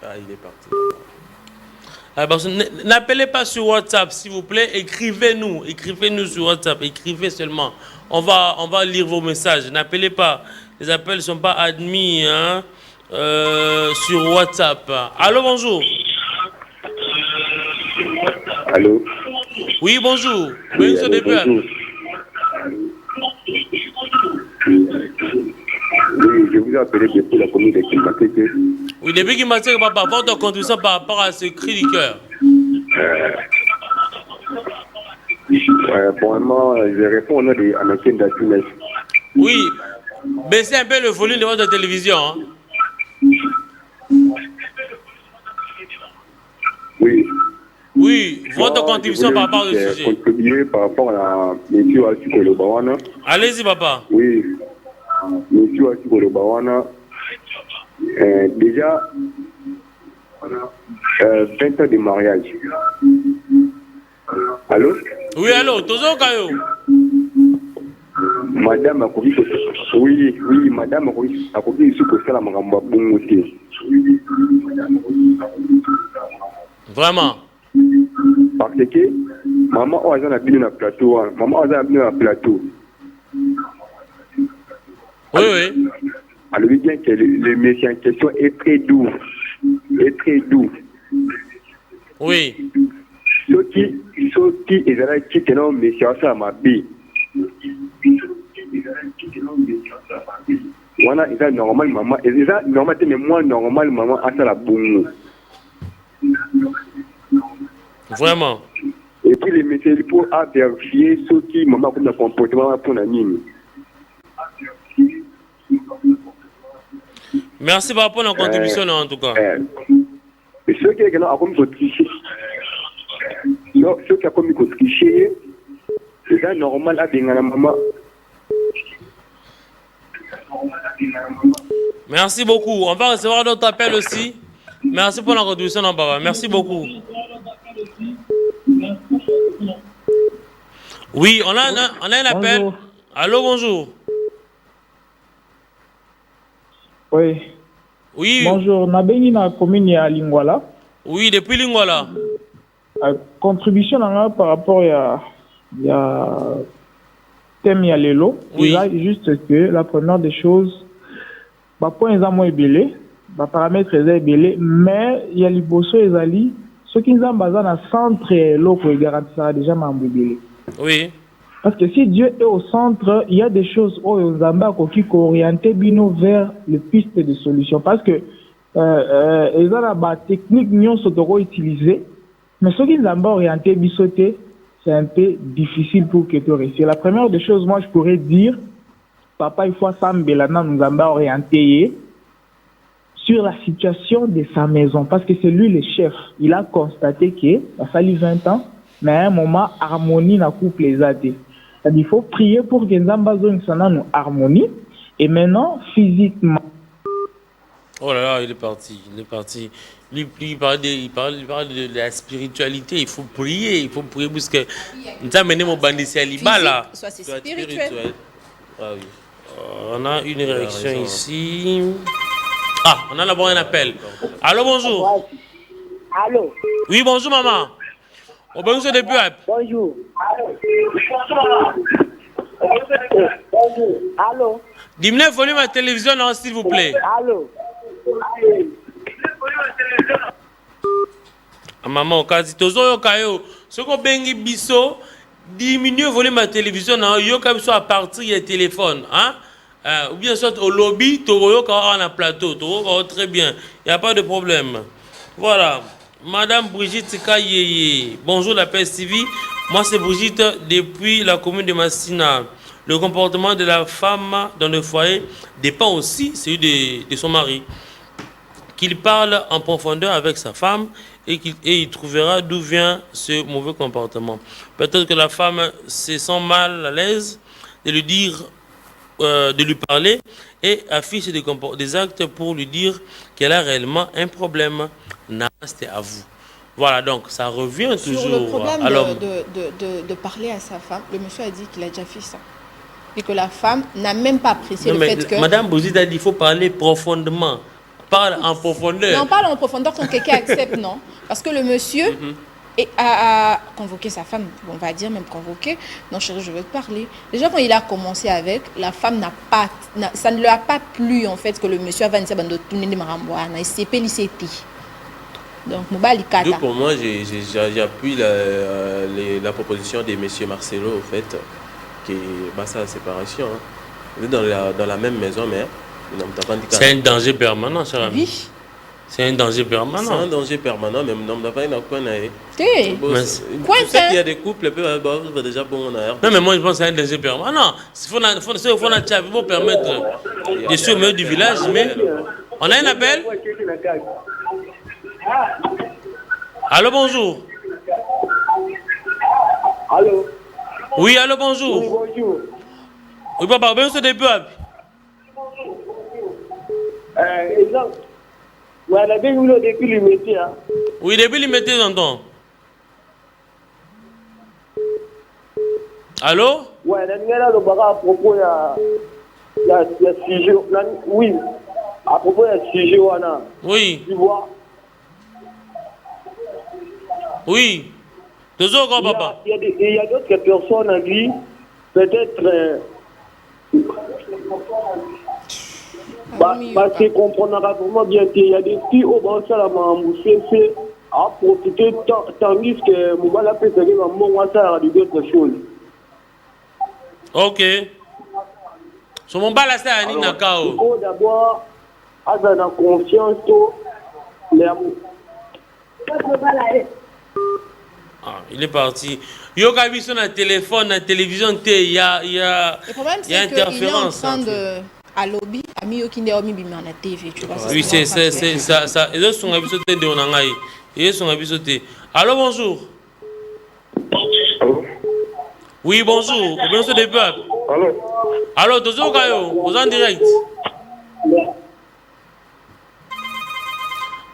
Ah, il est parti. N'appelez pas sur WhatsApp, s'il vous plaît. Écrivez-nous sur WhatsApp. Écrivez seulement. On va lire vos messages. N'appelez pas. Les appels ne sont pas admis hein, sur WhatsApp. Allô, bonjour. Allô? Oui, bonjour. Oui, allô, bonjour. Oui, je vous ai appelé depuis la commune de Kimbateke. Oui, depuis Kimbateke, papa, votre contribution par rapport à ce cri du cœur. Pour moi, je réponds au nom de Anakin Datunes. Oui, baissez un peu le volume de votre télévision. Hein. Oui, votre contribution par rapport au sujet. Contribuer par rapport à M. Achikolo Bawana. Allez-y, papa. Oui, M. Achikolo Bawana. Déjà, 20 ans de mariage. Allô? Oui, allô, Tozo Kayo. Madame a commis. Oui, madame a commis ce que c'est la Maramba Bongoté. Vraiment? Parce que maman a besoin d'un plateau. Maman a besoin d'un plateau. Oui, oui. Alors, il dit que le monsieur en question est très doux. Est très doux. Oui. Ce qui est là, qui est là, monsieur, ça m'a dit. Voilà, il est normal, maman. Il est normal, mais moi, normal, maman, à ça la bonne. Vraiment. Et puis, les messieurs, il faut vérifier ce qui, maman, comme le comportement pour la mine. Merci par rapport à la contribution, en tout cas. Et ceux qui ont commis de tricher, ceux qui ont commis de tricher, c'est normal à bien la maman. Merci beaucoup. On va recevoir d'autres appels aussi. Merci pour la contribution, Baba. Merci beaucoup. Oui, on a un appel. Bonjour. Allô, bonjour. Oui. Oui. Bonjour. Nabeni na commune ya Lingwala. Oui, depuis Lingwala. Contribution par rapport à thème ya lelo. Oui. Là, juste que la première des choses, point est moins belé, paramètres est belé, mais il y a liboso ezali, ce qui nous a basé dans le centre l'eau garantira déjà membre belé. Oui. Parce que si Dieu est au centre, il y a des choses où on zamba qui orienter bino vers les pistes de solutions. Parce que ils ont la technique nous sont utilisées, mais ce qui zamba orienté bisoté, c'est un peu difficile pour que tu réussisses. La première des choses, moi je pourrais dire, papa il faut s'embelana nous zamba orienté sur la situation de sa maison, parce que c'est lui le chef. Il a constaté que ça fait 20 ans, mais à un moment harmonie na couple les athées. Il faut prier pour que Nzamba zone nous harmonie. Et maintenant, physiquement. Oh là là, il est parti. Lui, il parle de la spiritualité. Il faut prier parce que nous avons mené mon bandit à Libala. Soit c'est spirituel. Ah oui. On a une réaction ici. Ah, on a d'abord un appel. Allô, bonjour. Allô. Oui, bonjour, maman. On peut nous depuis. Bonjour. Allô. Dis-moi, il faut ma télévision, s'il vous plaît. Allô. Maman, quand tu es ce qu'on bengi biso, diminue le volume de la télévision, à partir du téléphone. Hein? Ou bien soit au lobby, tu as un plateau, très bien, il n'y a pas de problème. Voilà. Madame Brigitte Kayeye, bonjour la PSTV. Moi c'est Brigitte depuis la commune de Massina. Le comportement de la femme dans le foyer dépend aussi celui de son mari. Qu'il parle en profondeur avec sa femme et il trouvera d'où vient ce mauvais comportement. Peut-être que la femme se sent mal à l'aise de lui dire, de lui parler et affiche des actes pour lui dire qu'elle a réellement un problème. Namaste à vous. Voilà, donc ça revient toujours. Sur le problème à l'homme. de parler à sa femme, le monsieur a dit qu'il a déjà fait ça. Et que la femme n'a même pas apprécié le fait que... Madame Bouzid a dit qu'il faut parler profondément. Parle en profondeur. Non, parle en profondeur quand quelqu'un accepte, non. Parce que le monsieur a convoqué sa femme, on va dire même convoqué. Non, chérie, je veux te parler. Déjà, quand il a commencé avec, la femme n'a pas... Ça ne lui a pas plu, en fait, que le monsieur a vanissé de tourner des marambouanes. Il s'est pélicé. Donc, pour moi, j'appuie la proposition de M. Marcelo, au fait, qui est sa séparation. Hein. Dans la même maison, mais c'est un danger permanent, cher ami. Oui. C'est un danger permanent. C'est un danger permanent, même non, pas une quoi il y a des couples, déjà bon. Non, mais moi je pense que c'est un danger permanent. Il faut permettre de surveiller du village, mais on a un appel. Allô, bonjour. Allô. Oui, allô, bonjour. Oui, bonjour. Oui, papa, bien sûr, depuis. Depuis le métier. Oui, depuis le métier, j'entends. Allô? Ouais, à propos de sujet. Oui, à propos de sujet. Oui. Tu vois? Oui. Toujours grand papa. Il y a d'autres personnes qui peut-être c'est comprendre vraiment bien qu'il y a des filles au bas ça la m'emboucher c'est à profiter tandis que mon bal a fait ça moi ça a dit d'autres choses. Ok. Sur mon bal là c'est Annie Nakao. Il faut d'abord avoir la confiance l'amour. Ah, il est parti. Yo quand vu sur le téléphone, la télévision, il y a Le problème c'est qu'il est en train de à lobby, ami qui n'est omi bima na TV, tu vois. Oui, c'est ça. Ils sont habitués de onangai. Ils sont habitués. Allô, bonjour. Oui, bonjour. Bonjour des peuples. Allô, toujours Kayo, vous en direct.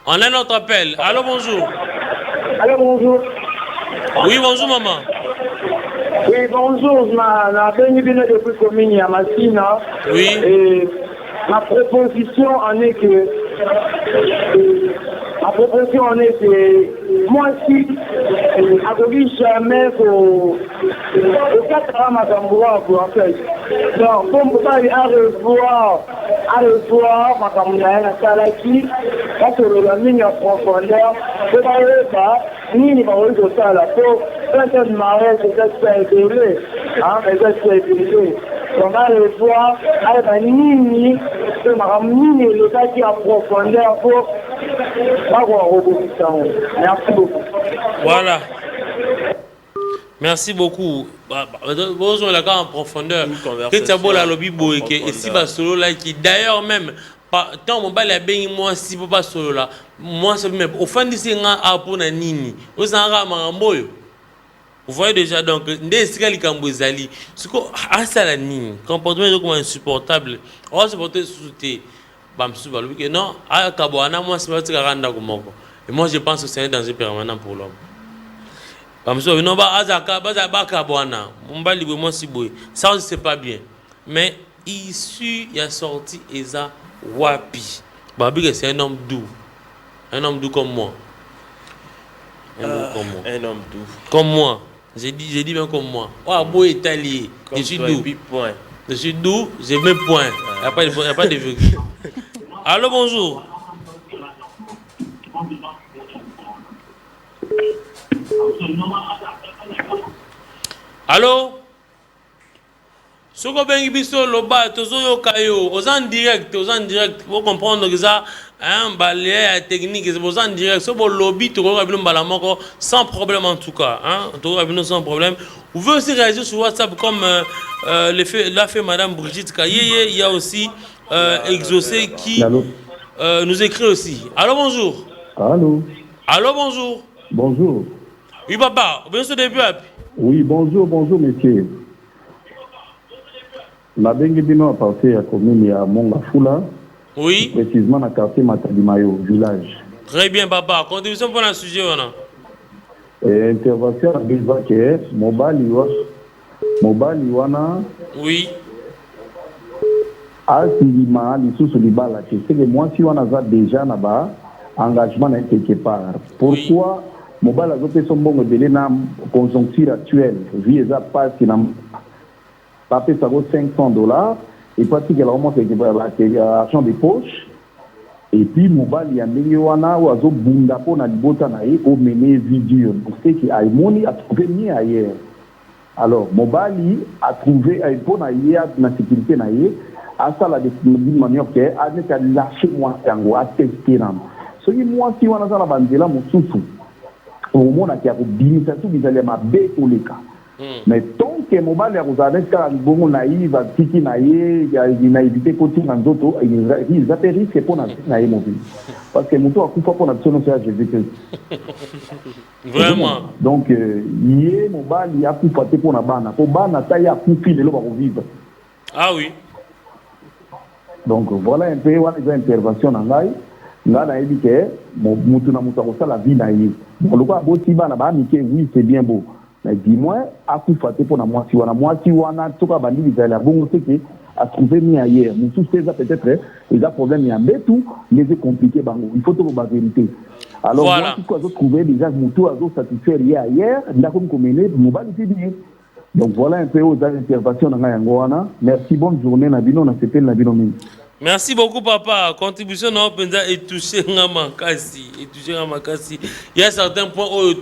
On a notre appel. Allô, bonjour. Allô, bonjour. Oui, bonjour, maman. Oui, bonjour. Ma bienvenue depuis commune à Massina. Oui. Et ma proposition en est que. Moi aussi, je jamais au 4 ans ma caméra pour faire. Donc, pour pas à revoir ma caméra à Salaki, parce que la ligne en profondeur, je ne sais pas, ni va de ça là. Pour faire un mariage, c'est ça qui a été fait. Mais ça qui a été fait. Donc, à revoir, avec un nini, le cas qui est en profondeur pour. Merci beaucoup. Voilà. Merci beaucoup. Bonjour la gare en profondeur. Que tu as beau la lobby boy et si bas solo là qui d'ailleurs même tant mon bal a bien moi si pas solo là moi c'est même au fin de ces gars à pour na nini aux en maramboyo. Vous voyez déjà donc des sikali kambozali ce que à ça la nini comportement comme insupportable on va se porter sous tes non, à Kabouana, moi, c'est pas ce et moi, je pense que c'est un danger permanent pour l'homme. Non, ça, c'est pas bien. Mais issu, il a sorti Eza Wapi. Babi, c'est un homme doux. Un homme doux comme moi. Un homme doux. Comme moi. J'ai dit bien comme moi. Oh, beau italien. Je suis doux. Je suis doux, j'ai mes points. Il n'y a pas de virgule. Allô, bonjour. Allô? Soko bengi biso loba tozo yo kayo aux en direct pour comprendre que ça un balai technique c'est en direct so bo lobby to ko bino mbala moko sans problème en tout cas hein to ko bino sans problème. Vous pouvez aussi réagir sur WhatsApp comme l'a fait madame Brigitte Kayeye. Il y a aussi Exaucé qui nous écrit aussi. Allô, bonjour. Allô, bonjour. Bonjour. Oui, papa. Bien sûr, des peuples. Oui, bonjour, monsieur. La Benguebino a passé à commune à Mongafula. Oui. Précisément dans le quartier Matadimayo, village. Très bien, papa. Contribution pour le sujet, voilà. Intervention à Bilvaque, Mobali Wana. Oui. Asilima, l'issue libala, c'est que moi, si on a déjà là-bas, engagement quelque part. Pourquoi Mobile a fait son bon délai dans la conjoncture actuelle, vu ça passe qui n'a pas payé ça vaut $500, et particulièrement c'est l'argent de poche. Et puis Mobile il y a milliona ou azo bunda pour na libota na e au mener vidéo. Donc c'est que Aimoni a trouvé mieux ailleurs. Alors Mobile a trouvé un pour na hier na sécurité na e à ça la d'une manière que a ne ka lâcher moi tango a tester nam. Ce qui moi si on a ça la bandela mon sousou. Au moment qui a bien ça tout bizarre ma bé pour les cas. Mais tant que Mobile a regardé ça bon naïve tiki naïe il a évité côté dans d'autres ils atterrissent pour na naïe mobile parce que moto a coup pour na sonner ça Jésus-Christ. Vraiment. Donc hier Mobile il a coup pour na bana pour bana ça il a coup fil le va vivre. Ah oui. Donc voilà un peu une intervention dans ngai ngana yebi que mutu na mutu ko la vie na yi bon le quoi boti bana ba mi que oui c'est bien beau mais dis-moi a ku faté pour na moi si wana to ka bandi bizala bon c'est que a trouver mi ailleurs mutu c'est ça peut-être il a problème ya tout mais c'est compliqué bango il faut to ba vérité alors voilà. Moi quoi trouver déjà mutu azo satisfaire ailleurs nda ko mener mobile c'est bien. Donc voilà un peu aux interventions dans ngai ngwana. Merci, bonne journée na bino na c'était na bino mingi. Merci beaucoup, papa. Contribution non penza est touché ngamakasi, il y a certains points où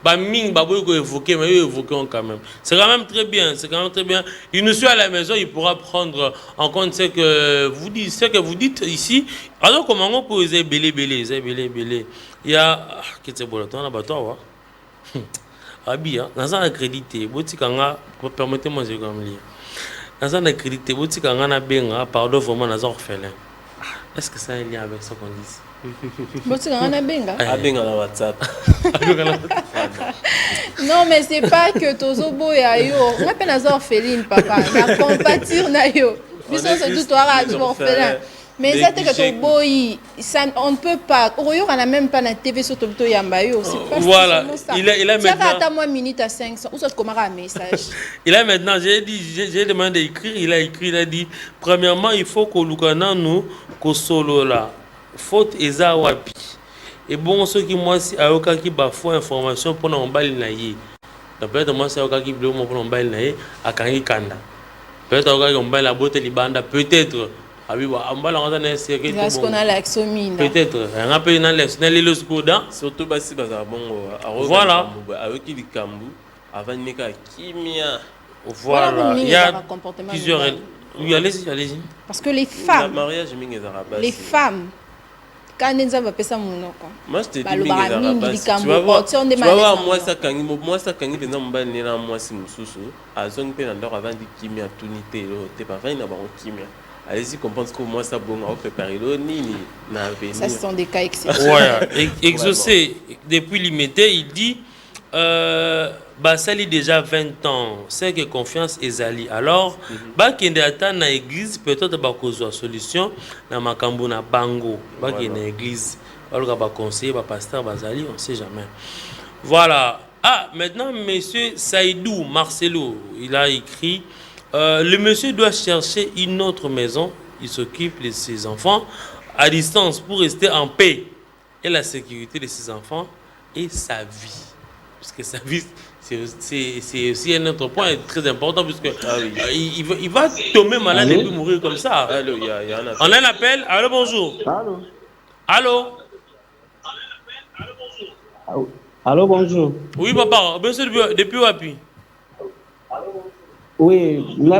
Baming Baboy ko évoqué, mais évoquons quand même. C'est quand même très bien, c'est quand même très bien. Il nous suit à la maison, il pourra prendre en compte ce que vous dites ici. Alors comment on peut user belé. Il y a qu'est-ce que c'est bon là, on a bateau Abi, dans un accrédité, botikanga, permettez-moi de comme lire. Dans un accrédité, botikanga na benga, pardon vraiment dans un orphelin. Est-ce que ça a un lien avec ce qu'on dit? Botikanga na benga. Benga na WhatsApp. Non, mais c'est pas que Tozobo et yo. On appelle les orphelines, papa. La compatir na yo. Puis ça, c'est tout toi, tu orphelin. Mais ça, c'est que Tozobo, on ne peut pas. Oroyo, on n'a même pas la TV sur Tozobo Yambayo. Voilà. Il a maintenant. Ça va moi minute à 500. Où ça te commence un message? Il a maintenant, j'ai demandé d'écrire. Il a écrit, il a dit premièrement, il faut que Lukana nous, que solo là. Faute eza wapi. Et bon, ceux qui moi si ayoka qui bafou information pour na mbali na ye. Donc peut-être moi si ayoka qui bleu pour na mbali na ye akangi kanda. Peut-être ayoka qui mbali la botte libanda peut-être. Abi ba mbala ngata na série tout. Est-ce qu'on a l'axomine? Peut-être. On a payé dans l'ex, dans les scoda. Surtout basi baza bongo. Voilà. Ayoki likambu avant neka kimia. Voilà. Il y a plusieurs. Oui, allez-y. Parce que les femmes. Le mariage les femmes. Quand on va passer mon nom. Moi je te dis tu vas voir moi ça quand il vient me baler là moi si mususu a zone pe ndor avant di kimia tunité lo te pas na ba kimia allez-y comprendre que moi ça bon on préparer lo nini na venir ça ce sont des cas exceptionnels. Voilà, exaucé depuis limité il dit Basali déjà 20 ans, c'est que confiance ezali. Alors, bakende ata na église peut-être ba kozwa solution na makambo na bango, bakende na église, alors ba conseiller ba pasteur bazali, on sait jamais. Voilà. Ah, maintenant monsieur Saïdou Marcelo, il a écrit le monsieur doit chercher une autre maison, il s'occupe de ses enfants à distance pour rester en paix et la sécurité de ses enfants et sa vie. Parce que sa vie c'est aussi un autre point très important puisque il va tomber malade et puis mourir comme ça. Allô, on a un appel. Allô, bonjour. Allô. Allô, bonjour. Oui, papa. Monsieur, depuis Wapi? Oui, on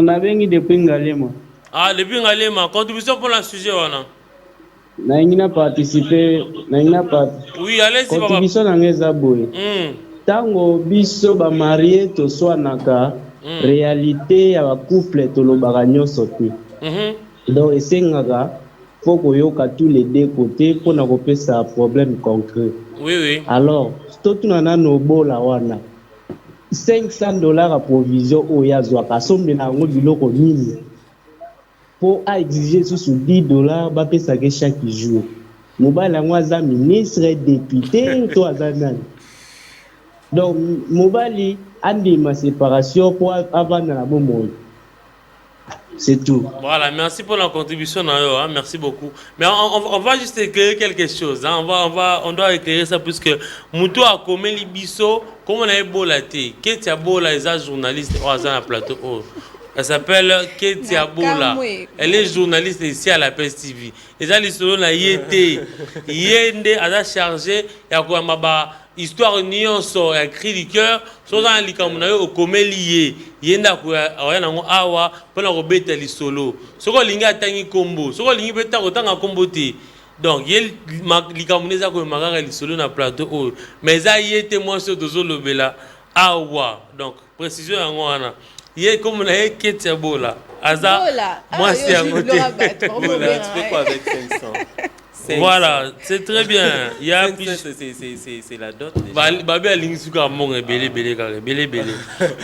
a venu depuis Ngalema. Ah, depuis Ngalema. Contribution pour le sujet, on a participé. Oui, allez-y, papa. Contribution dans les abonnés. Tango biso ba marié to soanaka réalité ya ba couple to lo baranyo sote. Donc esengaka faut koyoka tous les deux côtés pour na kopesa problème concret. Oui. Alors, to tunana no bola wana. $500 à provision o ya zwa ka sombe na ngo biloko nini. Pour a exiger sous $10 ba pesa ke chaque jour. Mobala ngwaza ministre député to azanani. Donc, Mobali a dit ma séparation pour avant la bombe. C'est tout. Voilà, merci pour la contribution, hein, merci beaucoup. Mais on va juste éclairer quelque chose. Hein. On doit éclairer ça puisque Moutou a commis l'Ibiso, comme on a eu Bolaté. Ketia Bola est un journaliste au plateau. Elle s'appelle Ketia Bola. Elle est journaliste ici à la PES TV. Et ça, l'histoire a été. Yende a chargé. Il y a histoire nyonso ya cri du cœur soza likamuna yo okome lié yenda ko ya nango awa pona ko beta lisolo soko linga tangi kombo soko lingi beta ko tanga kombo te donc yel likamuna za ko magara lisolo na plateau o mais za yete moi so dozo lobela awa donc précision yango wana ye comme na ye Ketia Bola aza moi c'est yango te tu fais quoi avec 500? Voilà, c'est très bien. Il y a c'est la dot.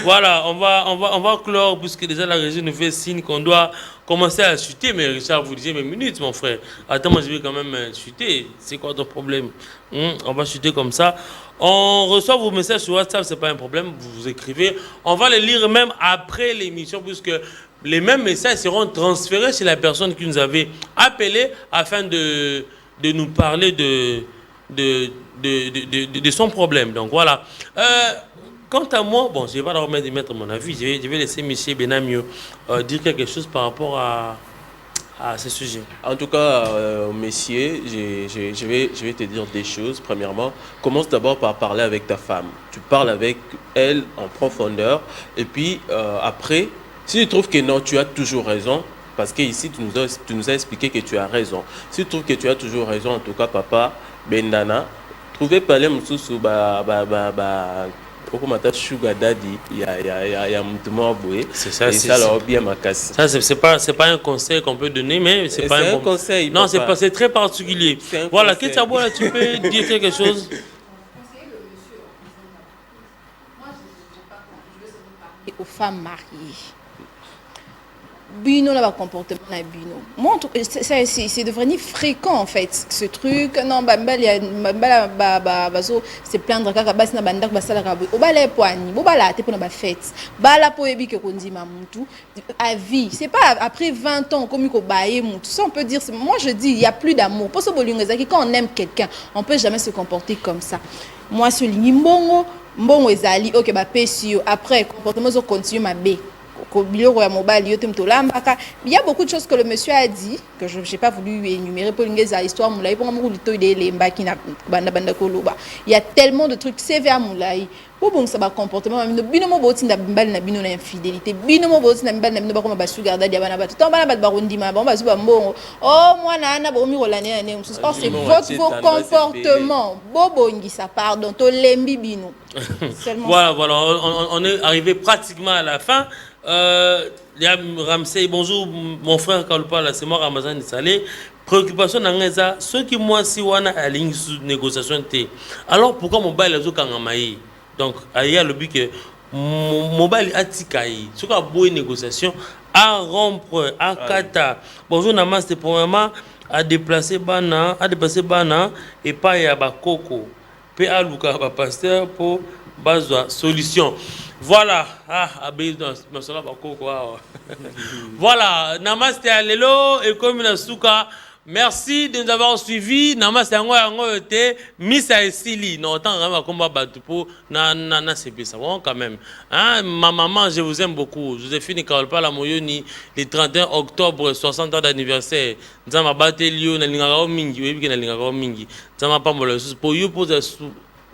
Voilà, on va clore puisque déjà la régie nous fait signe qu'on doit commencer à chuter. Mais Richard, vous disiez, mais minute, mon frère. Attends, moi je vais quand même chuter. C'est quoi ton problème? On va chuter comme ça. On reçoit vos messages sur WhatsApp, c'est pas un problème. Vous écrivez. On va les lire même après l'émission puisque les mêmes messages seront transférés chez la personne qui nous avait appelé afin de nous parler de son problème. Donc voilà. Quant à moi, bon, je ne vais pas leur mettre mon avis, je vais laisser M. Benamio dire quelque chose par rapport à ce sujet. En tout cas, messieurs, je vais te dire des choses. Premièrement, commence d'abord par parler avec ta femme. Tu parles avec elle en profondeur. Et puis, après, si tu trouves que non, tu as toujours raison, parce qu'ici, tu nous as expliqué que tu as raison. Si tu trouves que tu as toujours raison, en tout cas, papa, Bendana, trouvez parler Moussou, sugar daddy, c'est ça, c'est ça leur bien ma casse. Ça c'est pas un conseil qu'on peut donner, mais c'est pas un conseil. Non, c'est très particulier. Voilà, Ketabo, là tu peux dire quelque chose. Aux femmes mariées. Bino, là, comportement na Bino. Moi, c'est devenu fréquent, en fait, ce truc. Non, c'est plaindre kaka basi na bandak basala kaboy. Obala poani, obala te pour na fête. Bala po ebi ke kondi mamutu à vie. C'est pas après 20 ans comme ko baye mutu. Ça on peut dire, moi je dis il y a plus d'amour. Pour ce bolungezaki quand on aime quelqu'un, on peut jamais se comporter comme ça. Moi ce lingi mbongo ezali OK ba pesio après comportement zo continue ma bé. Il y a beaucoup de choses que le monsieur a dit, que je n'ai pas voulu énumérer pour une histoire. Il y a tellement de trucs, c'est vers Moulaï. Pour bon, ça va comportement. Binomo botin na bimba na bino na infidélité. Binomo botin na bimba na bino ba ba sugar daddy abana ba. Tomba na ba barundi ma ba zuba mbongo. Oh moi na na bomi rolane ane musus. Oh c'est vos comportements. Bobongi ça pardon to lembi bino. Voilà, on est arrivé pratiquement à la fin. Ramsey, bonjour mon frère Kalupa, c'est moi Ramazan Salé. Préoccupation dans ceux qui moi si wana a ligne sous négociation T. Alors pourquoi mon bail les autres kangamaï? Donc il y a le but que mon bail atikaï. Ce qu'on a beau négociation à rompre à kata. Bonjour Namas c'est premièrement à déplacer bana et pas ya bakoko. Pe à luka ba pasteur pour bazwa solution. Voilà, voilà, Namaste Alelo et comme Nasuka, merci de nous avoir suivis. Namaste Ango était Missa et Sili. Non, tant vraiment combat Batupo, na c'est ça quand même. Hein, ma maman, je vous aime beaucoup. Joséphine Karolpa la Moyoni, le 31 octobre, 60 ans d'anniversaire. Nzama Batelio, na lingaro mingi, oui, na lingaro mingi. Nzama pas mo le pour you pour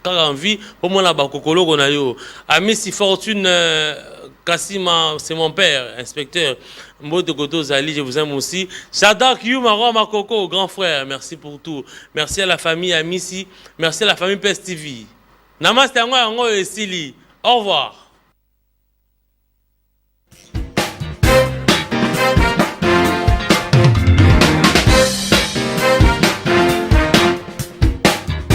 car en vie, pour moi là-bas, Kokolo Gonayo. Ami si fortune, Kassima, c'est mon père, inspecteur. Mbote Koto Zali, je vous aime aussi. Shadak You, Maro Makoko, grand frère, merci pour tout. Merci à la famille Amissi, merci à la famille PES TV. Namaste, Ango et Sili. Au revoir.